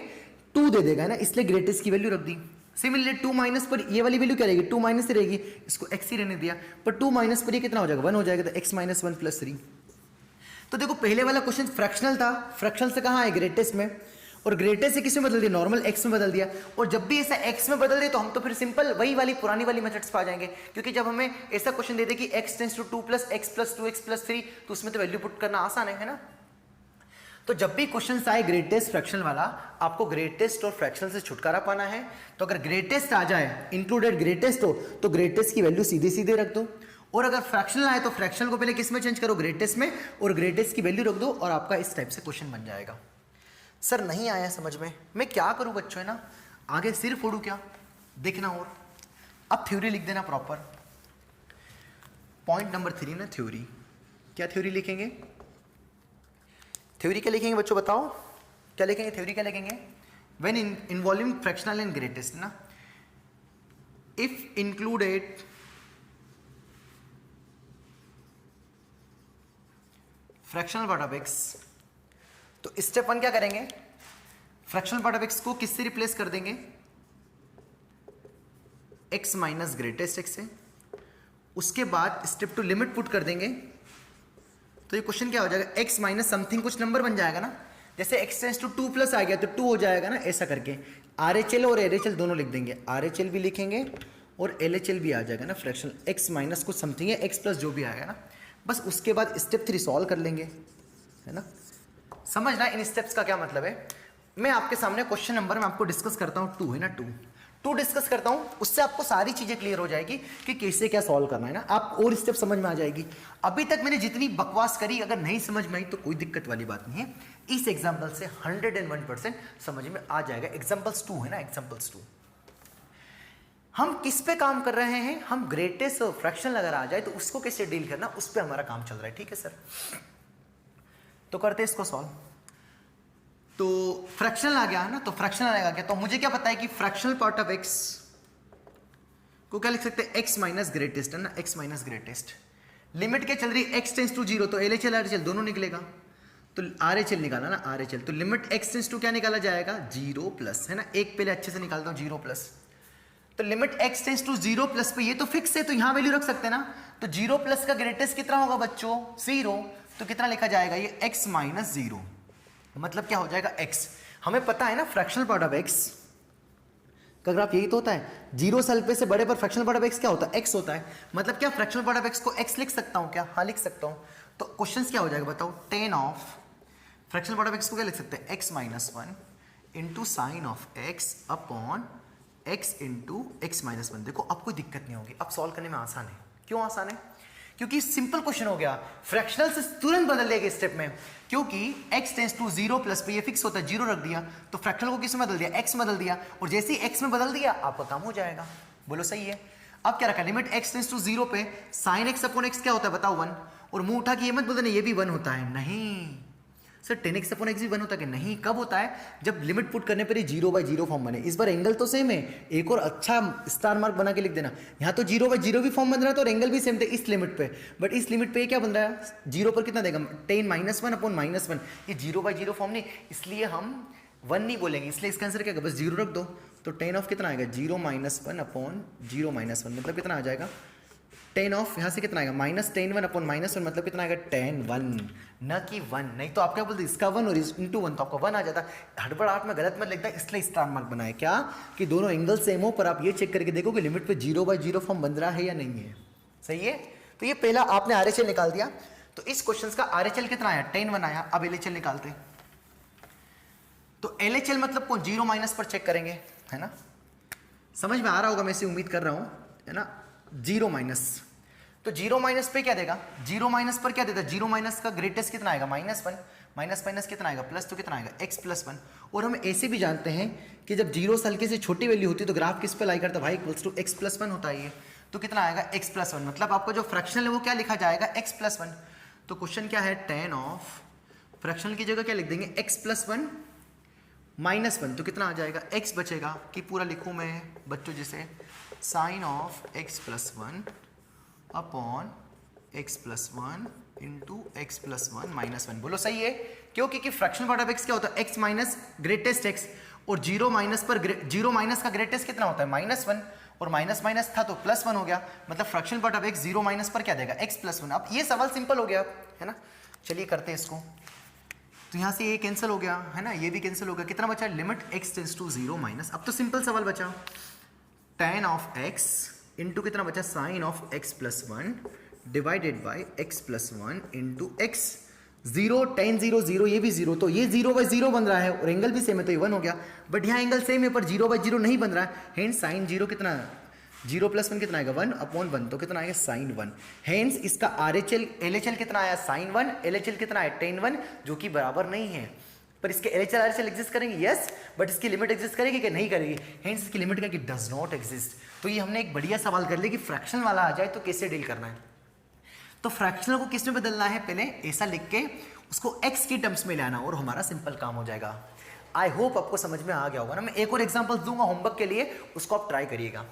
2 दे देगा, है ना, इसलिए ग्रेटेस्ट की वैल्यू रख दी। सिमिलरली 2 माइनस पर ये वाली वैल्यू क्या रहेगी, 2 माइनस ही रहेगी, इसको x ही रहने दिया, पर 2 माइनस पर ये कितना हो जाएगा, 1 हो जाएगा, तो x माइनस 1 + 3। तो देखो पहले वाला क्वेश्चन फ्रैक्शनल था, फ्रैक्शनल से कहाँ है, ग्रेटेस्ट में, और ग्रेटेस्ट से किस में बदल दिया, नॉर्मल x में बदल दिया। और जब भी ऐसा x में बदल दे तो हम तो फिर सिंपल वही वाली पुरानी वाली मेथड्स पे आ जाएंगे, क्योंकि जब हमें ऐसा क्वेश्चन दे दे कि x tends to 2 + x + 2x + 3, तो उसमें तो वैल्यू पुट करना आसान है ना। तो जब भी क्वेश्चन आए ग्रेटेस्ट फ्रैक्शनल वाला, आपको ग्रेटेस्ट और फ्रैक्शनल से छुटकारा पाना है। तो अगर ग्रेटेस्ट आ जाए, इंक्लूडेड ग्रेटेस्ट हो, तो ग्रेटेस्ट की वैल्यू सीधे सीधे रख दो, और अगर फ्रैक्शनल आए तो फ्रैक्शनल को पहले किस में चेंज करो, ग्रेटेस्ट में, और ग्रेटेस्ट की वैल्यू रख दो, और आपका इस टाइप से क्वेश्चन बन जाएगा। सर नहीं आया समझ में, मैं क्या करूं बच्चों, है ना, आगे सिर फोड़ू क्या, देखना। और अब थ्योरी लिख देना प्रॉपर, पॉइंट नंबर 3 ना, थ्योरी। क्या थ्योरी लिखेंगे, थ्योरी क्या लिखेंगे बच्चों, बताओ क्या लिखेंगे, थ्योरी क्या लिखेंगे, when involving fractional and greatest ना, if included fractional part of x, तो स्टेप 1 क्या करेंगे, फ्रैक्शनल पार्ट ऑफ एक्स को किससे रिप्लेस कर देंगे, एक्स माइनस ग्रेटेस्ट एक्स से। उसके बाद स्टेप 2 लिमिट पुट कर देंगे, तो ये क्वेश्चन क्या हो जाएगा, एक्स माइनस समथिंग कुछ नंबर बन जाएगा ना, जैसे एक्स टेंस टू 2 प्लस आ गया तो 2 हो जाएगा ना, ऐसा करके आर एच एल और एल एच एल दोनों लिख देंगे, आर एच एल भी लिखेंगे और एल एच एल भी आ जाएगा ना, फ्रैक्शनल एक्स माइनस कुछ समथिंग है, एक्स प्लस जो भी आएगा ना, बस उसके बाद स्टेप 3 सॉल्व कर लेंगे, है ना। समझना इन स्टेप्स का क्या मतलब है। मैं आपके सामने क्वेश्चन नंबर में आपको डिस्कस करता हूँ 2 है ना, 2 डिस्कस करता हूँ, उससे आपको सारी चीजें क्लियर हो जाएगी कि कैसे क्या सॉल्व करना है ना, आप और स्टेप समझ में आ जाएगी। अभी तक मैंने जितनी बकवास करी अगर नहीं समझ में आई तो कोई दिक्कत वाली बात नहीं है, इस एग्जाम्पल से 101% समझ में आ जाएगा। एग्जाम्पल्स 2 है ना, एग्जाम्पल्स 2 हम किस पे काम कर रहे हैं, हम ग्रेटेस्ट फ्रैक्शन अगर आ जाए तो उसको कैसे डील करना, उस पर हमारा काम चल रहा है, ठीक है सर। तो करते इसको सॉल्व। तो फ्रैक्शनल आ गया है ना, तो फ्रैक्शनल आ गया, तो मुझे क्या पता है कि फ्रैक्शनल पार्ट ऑफ एक्स को क्या लिख सकते हैं, एक्स माइनस ग्रेटेस्ट है ना, एक्स माइनस ग्रेटेस्ट। लिमिट क्या चल रही है, एक्स टेंस टू 0, तो L H L R H L दोनों निकलेगा, तो आर एच एल निकाला ना, आर एच एल, तो लिमिट एक्स टेंस टू क्या निकाला जाएगा, 0 प्लस, है ना, एक पहले अच्छे से निकालता हूं 0 प्लस, तो limit x tends to 0 plus पे ये तो फिक्स है तो यहां वैल्यू रख सकते हैं ना, तो 0 प्लस का ग्रेटेस्ट कितना होगा बच्चों, 0, तो कितना लिखा जाएगा ये x माइनस 0, मतलब क्या हो जाएगा x। हमें पता है ना फ्रैक्शनल पार्ट ऑफ x का ग्राफ यही तो होता है, 0 से अल्फे से बड़े पर फ्रैक्शनल पार्ट ऑफ x क्या होता है, x होता है, मतलब क्या फ्रैक्शनल पार्ट ऑफ x को x लिख सकता हूं क्या, हाँ लिख सकता हूं। तो क्वेश्चन क्या हो जाएगा बताओ, tan of fractional part of x को क्या लिख सकते हैं, x minus 1 into sine of x upon x into x minus 1। देखो अब कोई दिक्कत नहीं होगी, अब सॉल्व करने में आसान है। क्यों आसान है, क्योंकि सिंपल क्वेश्चन हो गया, फ्रैक्शनल से तुरंत बदल देगा स्टेप में, क्योंकि x टेंस टू 0 प्लस पे ये फिक्स होता है, 0 रख दिया, तो फ्रैक्शनल को किस में बदल दिया, x में बदल दिया, और जैसे ही x में बदल दिया आपका काम हो जाएगा। बोलो सही है। अब क्या रखा, लिमिट x टेंस टू 0 पे साइन x अपॉन x क्या होता है बताओ, 1, और मुंह उठा के ये मत बोलना ये भी 1 होता है, नहीं sir, tan x upon x भी 1 होता है कि नहीं, कब होता है, जब लिमिट पुट करने पर ही 0/0 फॉर्म बने। इस बार एंगल तो सेम है, एक और अच्छा स्टार मार्क बना के लिख देना, यहाँ तो 0/0 भी फॉर्म बन रहा है, तो एंगल भी सेम थे इस लिमिट पे, बट इस लिमिट पे क्या बन रहा है, 0 पर कितना देगा, tan माइनस 1 अपॉन माइनस 1, ये 0/0 फॉर्म नहीं, इसलिए हम 1 नहीं बोलेंगे, इसलिए इसका आंसर क्या होगा, बस 0 रख दो, तो tan ऑफ कितना आएगा, 0 माइनस 1 अपॉन 0 माइनस 1, मतलब कितना आ जाएगा, tan ऑफ यहाँ से कितना आएगा, माइनस tan 1 अपॉन माइनस 1, मतलब कितना आएगा, tan 1, न कि 1, नहीं तो आप क्या बोलते इसका 1 और इंटू 1 तो आपका 1 आ जाता। हड़बड़ाहट में गलत मत लिखता, इसलिए स्टार मार्क बनाए क्या, कि दोनों एंगल सेम हो, पर आप ये चेक करके देखो कि लिमिट पे 0/0 फॉर्म बन रहा है या नहीं है, सही है। तो ये पहला आपने आर एच एल निकाल दिया, तो इस क्वेश्चन का आर एच एल कितना आया, tan 1 आया। अब एल एच एल निकालते, तो एल एच एल मतलब कौन, 0 माइनस पर चेक करेंगे, है ना, समझ में आ रहा होगा, मैं इसे उम्मीद कर रहा हूं, है ना, 0 माइनस, तो 0 माइनस पे क्या देगा, 0 माइनस पर क्या देता है, 0 माइनस का ग्रेटेस्ट कितना आएगा, -1, माइनस माइनस कितना आएगा, प्लस, तो कितना आएगा, x प्लस 1। और हम ऐसे भी जानते हैं कि जब 0 से हल्के से छोटी वैल्यू होती है तो ग्राफ किस पे लाई करता है भाई, इक्वल्स टू x प्लस 1 होता है ये, तो कितना आएगा, x प्लस 1, मतलब आपका जो फ्रैक्शनल है वो क्या लिखा जाएगा, x प्लस 1। तो क्वेश्चन क्या है, tan ऑफ फ्रैक्शनल की जगह क्या लिख देंगे, x प्लस 1 माइनस 1, तो कितना आ जाएगा, x बचेगा, कि पूरा लिखूँ मैं बच्चों जैसे, sine of x plus 1 upon x plus 1 into x plus 1 minus 1। बोलो सही है, क्योंकि फ्रैक्शनल पार्ट ऑफ x क्या होता है, x माइनस ग्रेटेस्ट x, और 0 माइनस पर 0 माइनस का ग्रेटेस्ट कितना होता है, -1, और माइनस माइनस था तो प्लस 1 हो गया, मतलब fractional part of x 0 minus पर क्या देगा, x प्लस 1। अब ये सवाल सिंपल हो गया, है ना, चलिए करते हैं इसको। तो यहाँ से ये कैंसिल हो गया, है ना, ये भी कैंसिल हो गया, कितना बचा, limit x tends to 0 minus. अब तो सिंपल सवाल बचा, tan ऑफ x इंटू कितना बचा, sine of x plus 1 divided by x plus 1 into x, 0 tan 0 0, ये भी 0, तो ये 0/0 बन रहा है, और एंगल भी सेम है तो ये 1 हो गया, बट यहाँ एंगल सेम है पर 0/0 नहीं बन रहा है, हेंस साइन 0 कितना, 0 प्लस 1 कितना आएगा, 1 अपॉन 1, तो कितना आएगा, साइन 1। हेंस इसका R H L L H L कितना आया, साइन 1, एल एच एल कितना आया, tan 1, जो कि बराबर नहीं है, पर इसके L H L R H L exist करेंगे, यस, बट इसकी लिमिट एग्जिस्ट करेगी कि नहीं करेगी, हेंस इसकी लिमिट क्या कि डज नॉट एग्जिस्ट। तो ये हमने एक बढ़िया सवाल कर लिया कि फ्रैक्शन वाला आ जाए तो कैसे डील करना है। तो फ्रैक्शनल को किस में बदलना है, पहले ऐसा लिख के उसको x की टर्म्स में ले आना और हमारा सिंपल काम हो जाएगा। आई होप आपको समझ में आ गया होगा ना। मैं एक और एग्जांपल दूंगा होमवर्क के लिए, उसको आप ट्राई करिएगा।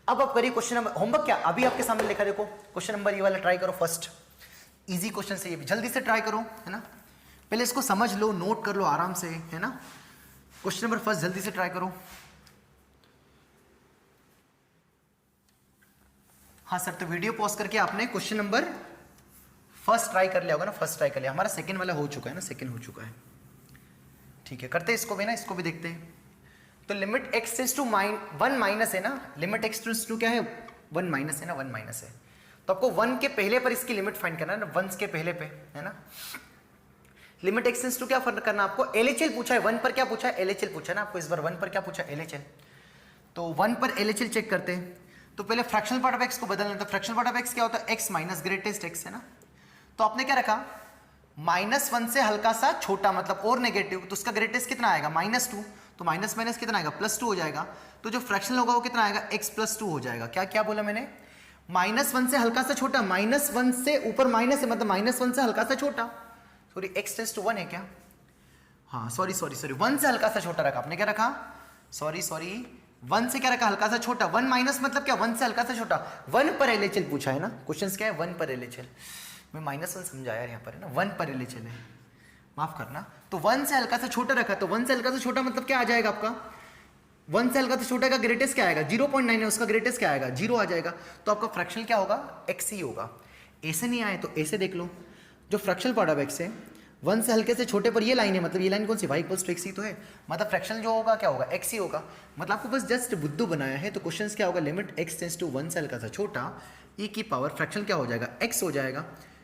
अब आप करिए क्वेश्चन नंबर, होमवर्क क्या अभी आपके सामने लिखा, देखो क्वेश्चन नंबर ये वाला ट्राई करो फर्स्ट, इजी क्वेश्चन से, ये भी जल्दी से ट्राई करो, है ना। पहले इसको समझ लो, नोट कर लो आराम से, है ना। क्वेश्चन नंबर फर्स्ट जल्दी से ट्राई करो। हाँ सर, तो वीडियो पॉज करके आपने क्वेश्चन नंबर फर्स्ट ट्राई कर लिया होगा ना, फर्स्ट ट्राई कर लिया। हमारा सेकंड वाला हो चुका है ना, सेकंड हो चुका है। ठीक है, करते हैं इसको भी ना, इसको भी देखते हैं। तो limit x tends to 1 minus है ना, लिमिट x टेंड्स टू क्या है 1 माइनस है ना, 1 माइनस है। तो आपको 1 के पहले पर इसकी लिमिट फाइंड करना है ना, 1 के पहले पे, है ना। लिमिट x टेंड्स टू क्या फर्क करना आपको, LHL पूछा है, 1 पर क्या पूछा है, LHL पूछा है ना आपको इस बार, 1 पर क्या पूछा है, LHL। तो 1 पर LHL चेक करते हैं। तो पहले फ्रैक्शनल पार्ट ऑफ x को बदलना, तो फ्रैक्शनल पार्ट ऑफ x क्या होता है, x माइनस ग्रेटेस्ट x, है ना। तो आपने क्या रखा, -1 से हल्का सा छोटा मतलब और नेगेटिव, तो उसका ग्रेटेस्ट कितना आएगा -2, तो माइनस माइनस कितना आएगा +2 हो जाएगा। तो जो फ्रैक्शनल होगा वो कितना आएगा, x +2 हो जाएगा। क्या क्या बोला मैंने, -1 से हल्का सा छोटा, -1 से ऊपर माइनस है मतलब -1 से हल्का सा छोटा, सॉरी x टेंड्स टू 1 है क्या, हाँ सॉरी 1 से हल्का सा छोटा रखा आपने, क्या रखा, सॉरी 1 से क्या रखा, हल्का सा छोटा, 1 माइनस मतलब क्या, 1 से हल्का सा छोटा। 1 पर LHL पूछा है ना, क्वेश्चन क्या है 1 पर LHL, मैं -1 समझाया यहाँ पर है ना, 1 पर LHL है, माफ करना। तो 1 से हल्का सा छोटा रखा, तो 1 से हल्का सा छोटा मतलब क्या आ जाएगा आपका, 1 से हल्का सा छोटा का ग्रेटेस्ट क्या आएगा, 0.9 है, उसका ग्रेटेस्ट क्या आएगा, 0 आ जाएगा। तो आपका फ्रैक्शनल क्या होगा, x ही होगा। ऐसे नहीं आए तो ऐसे देख लो, जो फ्रैक्शनल पार्ट ऑफ x है 1 से हल्के से छोटे पर ये लाइन है, मतलब ये लाइन कौन सी, y = x ही तो है, मतलब फ्रैक्शनल जो होगा क्या होगा, x ही होगा। मतलब आपको बस जस्ट बुद्धू बनाया है। तो क्वेश्चन क्या होगा, लिमिट x टेंड्स टू 1 से हल्का सा छोटा, e की पावर फ्रैक्शनल क्या हो जाएगा, x हो जाएगा,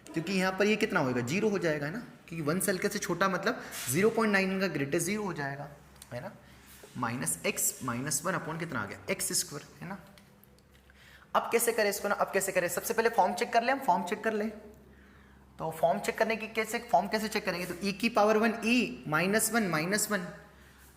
क्योंकि यहाँ पर ये कितना होगा, 0 हो जाएगा, है ना, क्योंकि 1 से हल्के से छोटा मतलब 0.9 का ग्रेटेस्ट 0 हो जाएगा, है ना। -x -1 अपॉन कितना आ गया, x², है ना। अब कैसे करें इसको ना, अब कैसे करें, सबसे पहले फॉर्म चेक कर ले, हम फॉर्म चेक कर ले। तो फॉर्म चेक करने की फॉर्म कैसे चेक करेंगे, तो e की पावर 1 e -1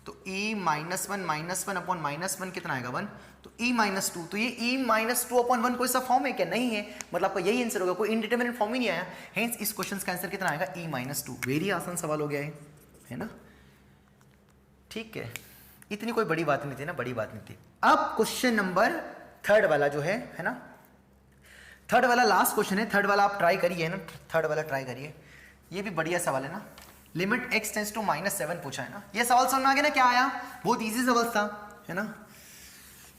तो e -1 अपॉन -1 कितना आएगा 1, तो e -2, तो ये e -2 अपॉन 1 कोई सा फॉर्म है क्या, नहीं है, मतलब आपका यही आंसर होगा, कोई इनडिटरमिनेट फॉर्म ही नहीं आया। हेंस इस क्वेश्चन का आंसर कितना आएगा, e -2। वेरी आसान सवाल हो गया है ना, ठीक है, इतनी कोई बड़ी बात नहीं थी ना, बड़ी बात नहीं थी। अब क्वेश्चन नंबर थर्ड वाला जो है ना, थर्ड वाला लास्ट क्वेश्चन है, थर्ड वाला आप ट्राई करिए ना, थर्ड वाला ट्राई करिए, ये भी बढ़िया सवाल है ना। लिमिट x टेंड्स टू -7 पूछा है ना, ये सवाल समझ में आ गया ना, क्या आया, बहुत इजी सवाल था, है ना,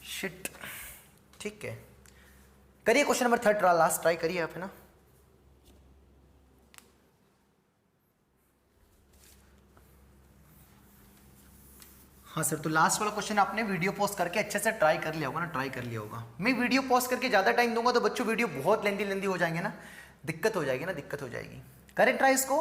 शिट, ठीक है। करिए question number third last try करिए आप, है ना। हाँ सर, तो लास्ट वाला क्वेश्चन आपने वीडियो पॉज करके अच्छे से ट्राई कर लिया होगा ना, ट्राई कर लिया होगा। मैं वीडियो पॉज करके ज्यादा टाइम दूंगा तो बच्चों वीडियो बहुत लेंदी हो जाएंगे ना, दिक्कत हो जाएगी ना, दिक्कत हो जाएगी। करें ट्राई इसको।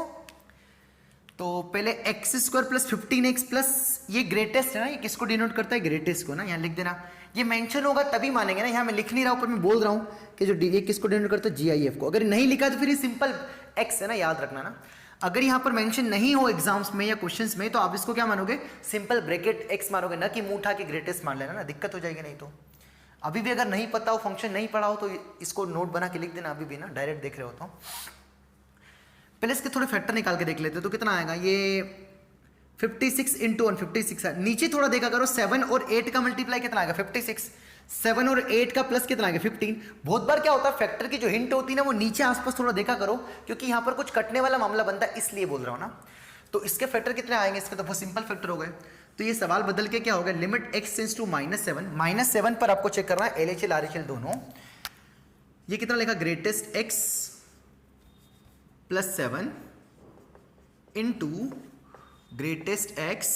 तो पहले x² + 15x प्लस ये ग्रेटेस्ट है ना, ये किसको डिनोट करता है, ग्रेटेस्ट को ना, यहाँ लिख देना। ये मेंशन होगा तभी मानेंगे ना, यहाँ मैं लिख नहीं रहा हूँ पर मैं बोल रहा हूँ कि जो ये किसको डिनोट करता है, GIF को। अगर नहीं लिखा तो फिर ये सिंपल x है ना, याद रखना ना। अगर यहाँ पर मेंशन नहीं हो एग्जाम्स में या क्वेश्चंस में तो आप इसको क्या मानोगे, सिंपल ब्रैकेट x मानोगे, ना कि मुंह उठा के ग्रेटेस्ट मान लेना ना, दिक्कत हो जाएगी। नहीं तो अभी भी अगर नहीं पता हो, फंक्शन नहीं पढ़ा हो, तो इसको नोट बना के लिख देना अभी भी ना, डायरेक्ट देख रहे हो तो। पहले इसके थोड़े फैक्टर निकाल के देख लेते हैं, तो कितना आएगा, ये 56 × 1 56 है। नीचे थोड़ा देखा करो, 7 और 8 का मल्टीप्लाई कितना आएगा 56, 7 और 8 का प्लस कितना आएगा 15। बहुत बार क्या होता है, फैक्टर की जो हिंट होती है ना, वो नीचे आसपास थोड़ा देखा करो, क्योंकि यहाँ पर कुछ कटने वाला मामला बनता है, इसलिए बोल रहा हूँ ना। तो इसके फैक्टर कितने आएंगे, इसके तो बहुत सिंपल फैक्टर हो गए। तो ये सवाल बदल के क्या होगा, लिमिट x टेंड्स टू -7 पर आपको चेक करना है LHL RHL दोनों। ये कितना लिखा, greatest x + 7 into greatest x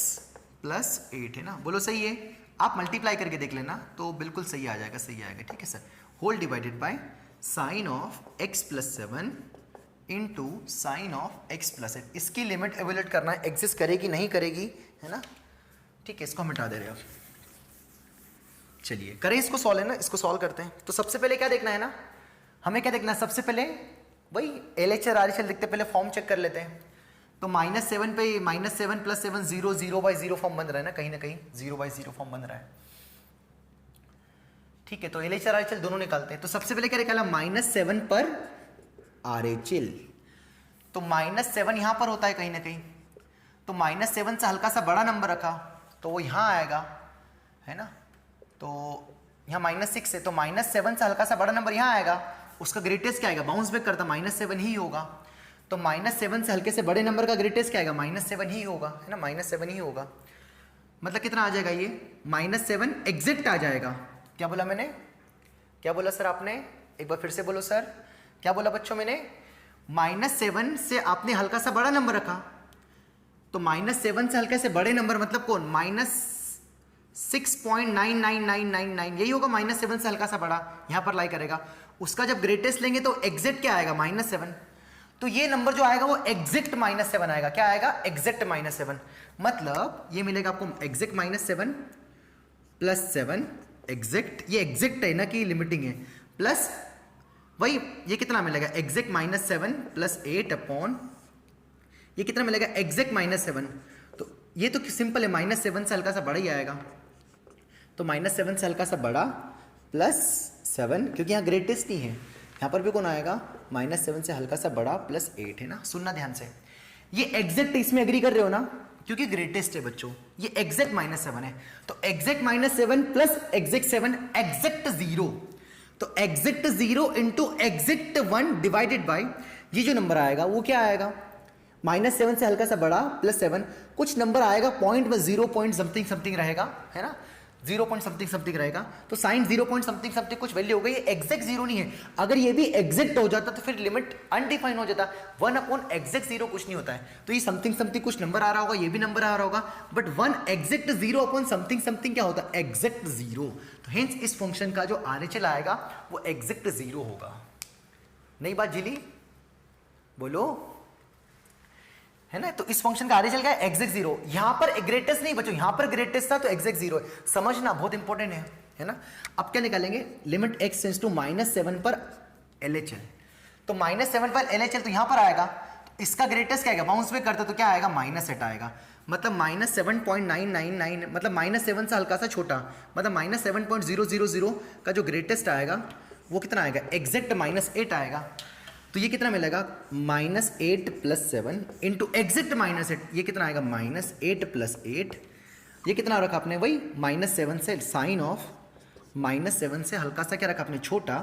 + 8 है ना, बोलो सही है। आप मल्टीप्लाई करके देख लेना तो बिल्कुल सही आ जाएगा, सही आएगा, ठीक है sir. Whole divided by sine of x + 7 इंटू साइन ऑफ x + 8। इसकी लिमिट एवेल्यूएट करना है, एग्जिस्ट करेगी नहीं करेगी, है ना, ठीक है। इसको हम हटा दे रहे हैं। चलिए करें इसको सॉल्व, है ना, इसको सॉल्व करते हैं। तो सबसे पहले क्या देखना है ना, हमें क्या देखना है, सबसे पहले वही LHL RHL देखते, पहले फॉर्म चेक कर लेते हैं। तो -7 पे -7 + 7 0 0/0 फॉर्म बन रहा है ना, कहीं 0/0 फॉर्म बन रहा है, ठीक है। तो LHL RHL दोनों निकालते हैं। तो सबसे पहले क्या निकाला, -7 पर RHL। तो -7 यहां पर होता है कहीं ना कहीं, तो -7 से हल्का सा बड़ा नंबर रखा तो वो यहां आएगा, है ना। तो यहाँ -6 है, तो -7 से हल्का सा बड़ा नंबर यहाँ आएगा, उसका ग्रेटेस्ट क्या आएगा, बाउंस बैक करता -7 ही होगा। तो -7 से हल्के से बड़े नंबर का ग्रेटेस्ट क्या आएगा, -7 ही होगा, है ना, -7 ही होगा। मतलब कितना आ जाएगा ये, -7 एग्जैक्ट आ जाएगा। क्या बोला मैंने, क्या बोला सर आपने, एक बार फिर से बोलो सर, क्या बोला बच्चों मैंने, -7 से आपने हल्का सा बड़ा नंबर रखा, तो -7 से हल्के से बड़े नंबर मतलब कौन, -6.99999, यही होगा, -7 से हल्का सा बड़ा यहां पर लाई करेगा। उसका जब ग्रेटेस्ट लेंगे तो एग्जैक्ट क्या आएगा, -7। तो ये नंबर जो आएगा वो एग्जैक्ट -7 आएगा, क्या आएगा, एग्जैक्ट -7। मतलब ये मिलेगा आपको एग्जैक्ट -7 प्लस 7 एग्जैक्ट, ये एग्जैक्ट है ना कि लिमिटिंग है, प्लस वही ये कितना मिलेगा, एग्जैक्ट -7 प्लस 8 अपॉन ये कितना मिलेगा, एग्जैक्ट -7। तो ये तो सिंपल है, -7 से हल्का सा बड़ा ही आएगा, तो -7 से हल्का सा बड़ा प्लस 7, क्योंकि यहाँ ग्रेटेस्ट ही है, यहाँ पर भी कौन आएगा, -7 से हल्का सा बड़ा प्लस 8, है ना। सुनना ध्यान से, ये एग्जैक्ट इसमें एग्री कर रहे हो ना, क्योंकि ग्रेटेस्ट है बच्चों, ये एग्जैक्ट -7 है, तो एग्जैक्ट -7 प्लस एग्जैक्ट 7 एग्जैक्ट 0, तो exact 0 into exact 1 divided by ये जो नंबर आएगा वो क्या आएगा, -7 से हल्का सा बड़ा प्लस 7, कुछ नंबर आएगा पॉइंट में 0 पॉइंट समथिंग समथिंग रहेगा, है ना, 0 पॉइंट समथिंग समथिंग रहेगा, तो साइन 0 पॉइंट समथिंग समथिंग कुछ वैल्यू हो गई, एग्जैक्ट 0 नहीं है। अगर ये भी एग्जैक्ट हो जाता तो फिर लिमिट अनडिफाइन हो जाता, 1 अपॉन एग्जैक्ट 0 कुछ नहीं होता है, तो ये समथिंग समथिंग कुछ नंबर आ रहा होगा, ये भी नंबर आ रहा होगा, but 1 exact 0 upon something something क्या होता है, एग्जैक्ट 0। तो हेंस इस फंक्शन का जो RHL आएगा वो एग्जैक्ट 0 होगा। नई बात जिली, बोलो, है ना। तो इस फंक्शन का RHL क्या है, एग्जैक्ट 0। यहां पर ग्रेटेस्ट नहीं बच्चों, यहां पर ग्रेटेस्ट था तो एग्जैक्ट 0 है, समझना बहुत इंपॉर्टेंट है ना। अब क्या निकालेंगे, लिमिट x टेंड्स टू -7 पर LHL, तो -7 पर LHL तो यहां पर आएगा, तो इसका ग्रेटेस्ट क्या आएगा, बाउंस बैक करता तो क्या आएगा, -8 आएगा, मतलब -7.999, मतलब -7 से हल्का सा छोटा, मतलब -7.000 का जो ग्रेटेस्ट आएगा वो कितना आएगा, एग्जैक्ट -8 आएगा। तो ये कितना मिलेगा, -8 प्लस 7 इंटू एग्जैक्ट -8, ये कितना आएगा, -8 प्लस 8, ये कितना रखा आपने, वही -7 से साइन ऑफ -7 से हल्का सा क्या रखा आपने, छोटा,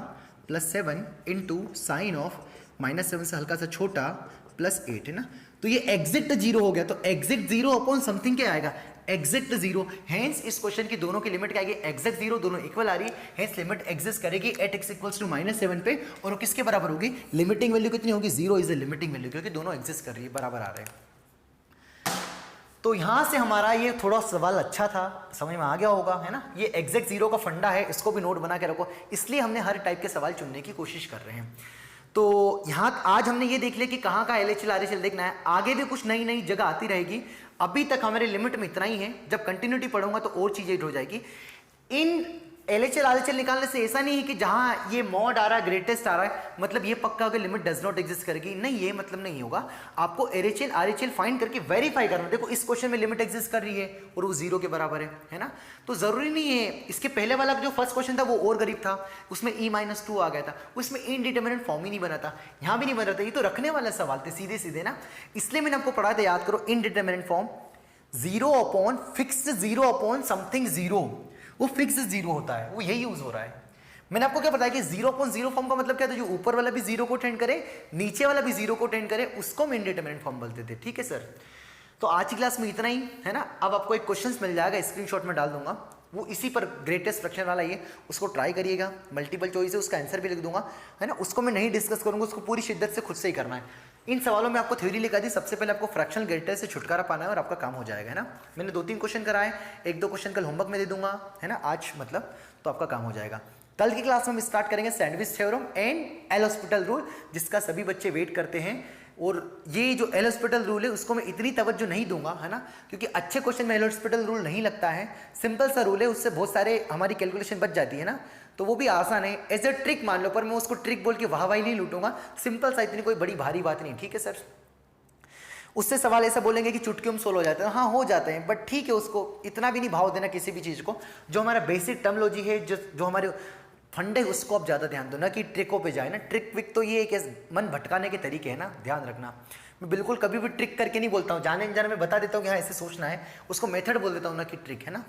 प्लस 7 इंटू साइन ऑफ -7 से हल्का सा छोटा प्लस 8, है ना। तो ये एग्जैक्ट 0 हो गया, तो एग्जैक्ट 0 अपॉन समथिंग क्या आएगा, एग्जैक्ट 0। हेंस इस क्वेश्चन की दोनों की लिमिट क्या आएगी, एग्जैक्ट 0, दोनों इक्वल आ रही है, हेंस लिमिट एग्जिस्ट करेगी एट x इक्वल्स टू -7 पे, और वो किसके बराबर होगी, लिमिटिंग वैल्यू कितनी होगी, 0 इज द लिमिटिंग वैल्यू, क्योंकि दोनों एग्जिस्ट कर रही है, बराबर आ रहे हैं। तो यहां से हमारा ये थोड़ा सवाल अच्छा था, समझ में आ गया होगा, है ना। ये एग्जैक्ट 0 का फंडा है, इसको भी नोट बना के रखो, इसलिए हमने हर टाइप के सवाल चुनने की कोशिश कर रहे हैं। तो यहाँ आज हमने ये देख लिया कि कहाँ का LHL RHL देखना है, आगे भी कुछ नई नई जगह आती रहेगी, अभी तक हमारे लिमिट में इतना ही है, जब कंटिन्यूटी पढ़ूंगा तो और चीजें हो जाएगी। इन LHL RHL निकालने से ऐसा नहीं है कि जहां ये मॉड आ रहा है, ग्रेटेस्ट आ रहा है, मतलब ये पक्का होगा लिमिट डज नॉट एग्जिस्ट करेगी, नहीं, ये मतलब नहीं होगा। आपको LHL RHL फाइंड करके वेरीफाई करना, देखो इस क्वेश्चन में लिमिट एग्जिस्ट कर रही है और वो 0 के बराबर है ना। तो जरूरी नहीं है, इसके पहले वाला जो फर्स्ट क्वेश्चन था वो और गरीब था, उसमें E-2 आ गया था, उसमें इनडिटरमिनेट फॉर्म ही नहीं बना था, यहाँ भी नहीं बना था, ये तो रखने वाला सवाल थे सीधे सीधे ना, इसलिए मैंने आपको पढ़ाया था, याद करो, indeterminate form 0 upon fixed 0 upon something 0, वो फिक्स 0 होता है, वो यही यूज हो रहा है। मैंने आपको क्या बताया कि 0.0 फॉर्म का मतलब क्या था, जो ऊपर वाला भी 0 को टेंड करे, नीचे वाला भी 0 को टेंड करे, उसको हम इनडिटरमिनेट फॉर्म बोलते थे, ठीक है सर। तो आज की क्लास में इतना ही है ना। अब आपको एक क्वेश्चन मिल जाएगा, स्क्रीनशॉट में डाल दूंगा, वो इसी पर ग्रेटेस्ट फ्रैक्शन वाला ये, उसको ट्राई करिएगा, मल्टीपल चॉइस है, उसका आंसर भी लिख दूंगा, है ना। उसको मैं नहीं डिस्कस करूंगा, उसको पूरी शिद्दत से खुद से ही करना है। इन सवालों में आपको थ्योरी लिखा दी, सबसे पहले आपको फ्रैक्शनल ग्रेटेस्ट से छुटकारा पाना है और आपका काम हो जाएगा, है ना। मैंने 2-3 क्वेश्चन कराए, 1-2 क्वेश्चन कल होमवर्क में दे दूंगा, है ना, आज मतलब, तो आपका काम हो जाएगा। कल की क्लास में हम स्टार्ट करेंगे sandwich theorem and L hospital rule, जिसका सभी बच्चे वेट करते हैं। और ये जो एल हॉस्पिटल रूल है उसको मैं इतनी तवज्जो नहीं दूंगा, है ना, क्योंकि अच्छे क्वेश्चन में एल हॉस्पिटल रूल नहीं लगता है, सिंपल सा रूल है, उससे बहुत सारे हमारी कैलकुलेशन बच जाती है ना, तो वो भी आसान है, एज ए ट्रिक मान लो, पर मैं उसको ट्रिक बोल के वाह नहीं लूटूंगा, सिंपल सा, इतनी कोई बड़ी भारी बात नहीं, ठीक है सर। उससे सवाल ऐसा बोलेंगे कि चुटकियों में सोल्व हो जाते हैं, हाँ हो जाते हैं, बट ठीक है, उसको इतना भी नहीं भाव देना किसी भी चीज़ को, जो हमारा बेसिक टर्मोलॉजी है, जो हमारे फंडे, उसको आप ज़्यादा ध्यान दो ना कि ट्रिकों पे जाए ना। ट्रिक विक तो ये है कि मन भटकाने के तरीके है ना, ध्यान रखना। मैं बिल्कुल कभी भी ट्रिक करके नहीं बोलता हूँ, जाने अनजाने में बता देता हूँ कि हाँ ऐसे सोचना है, उसको मेथड बोल देता हूँ ना कि ट्रिक, है ना।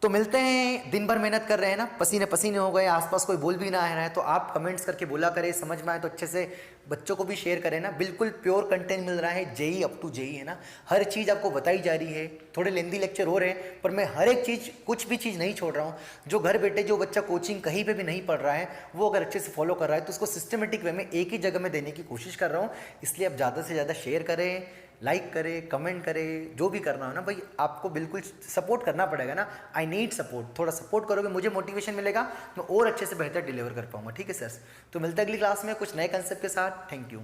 तो मिलते हैं, दिन भर मेहनत कर रहे हैं ना, पसीने पसीने हो गए, आसपास कोई बोल भी ना आ रहा है तो आप कमेंट्स करके बोला करें, समझ में आए तो अच्छे से बच्चों को भी शेयर करें ना। बिल्कुल प्योर कंटेंट मिल रहा है, जेई अप टू जेई, है ना। हर चीज़ आपको बताई जा रही है, थोड़े लेंदी लेक्चर हो रहे हैं पर मैं हर एक चीज़, कुछ भी चीज़ नहीं छोड़ रहा हूँ। जो घर बैठे जो बच्चा कोचिंग कहीं पर भी नहीं पढ़ रहा है, वो अगर अच्छे से फॉलो कर रहा है तो उसको सिस्टमेटिक वे में एक ही जगह में देने की कोशिश कर रहा हूँ। इसलिए आप ज़्यादा से ज़्यादा शेयर करें, लाइक करें, कमेंट करें, जो भी करना हो ना भाई, आपको बिल्कुल सपोर्ट करना पड़ेगा ना। आई नीड सपोर्ट, थोड़ा सपोर्ट करोगे मुझे मोटिवेशन मिलेगा, मैं और अच्छे से बेहतर डिलीवर कर पाऊंगा। ठीक है सर, तो मिलते हैं अगली क्लास में कुछ नए कंसेप्ट के साथ। Thank you.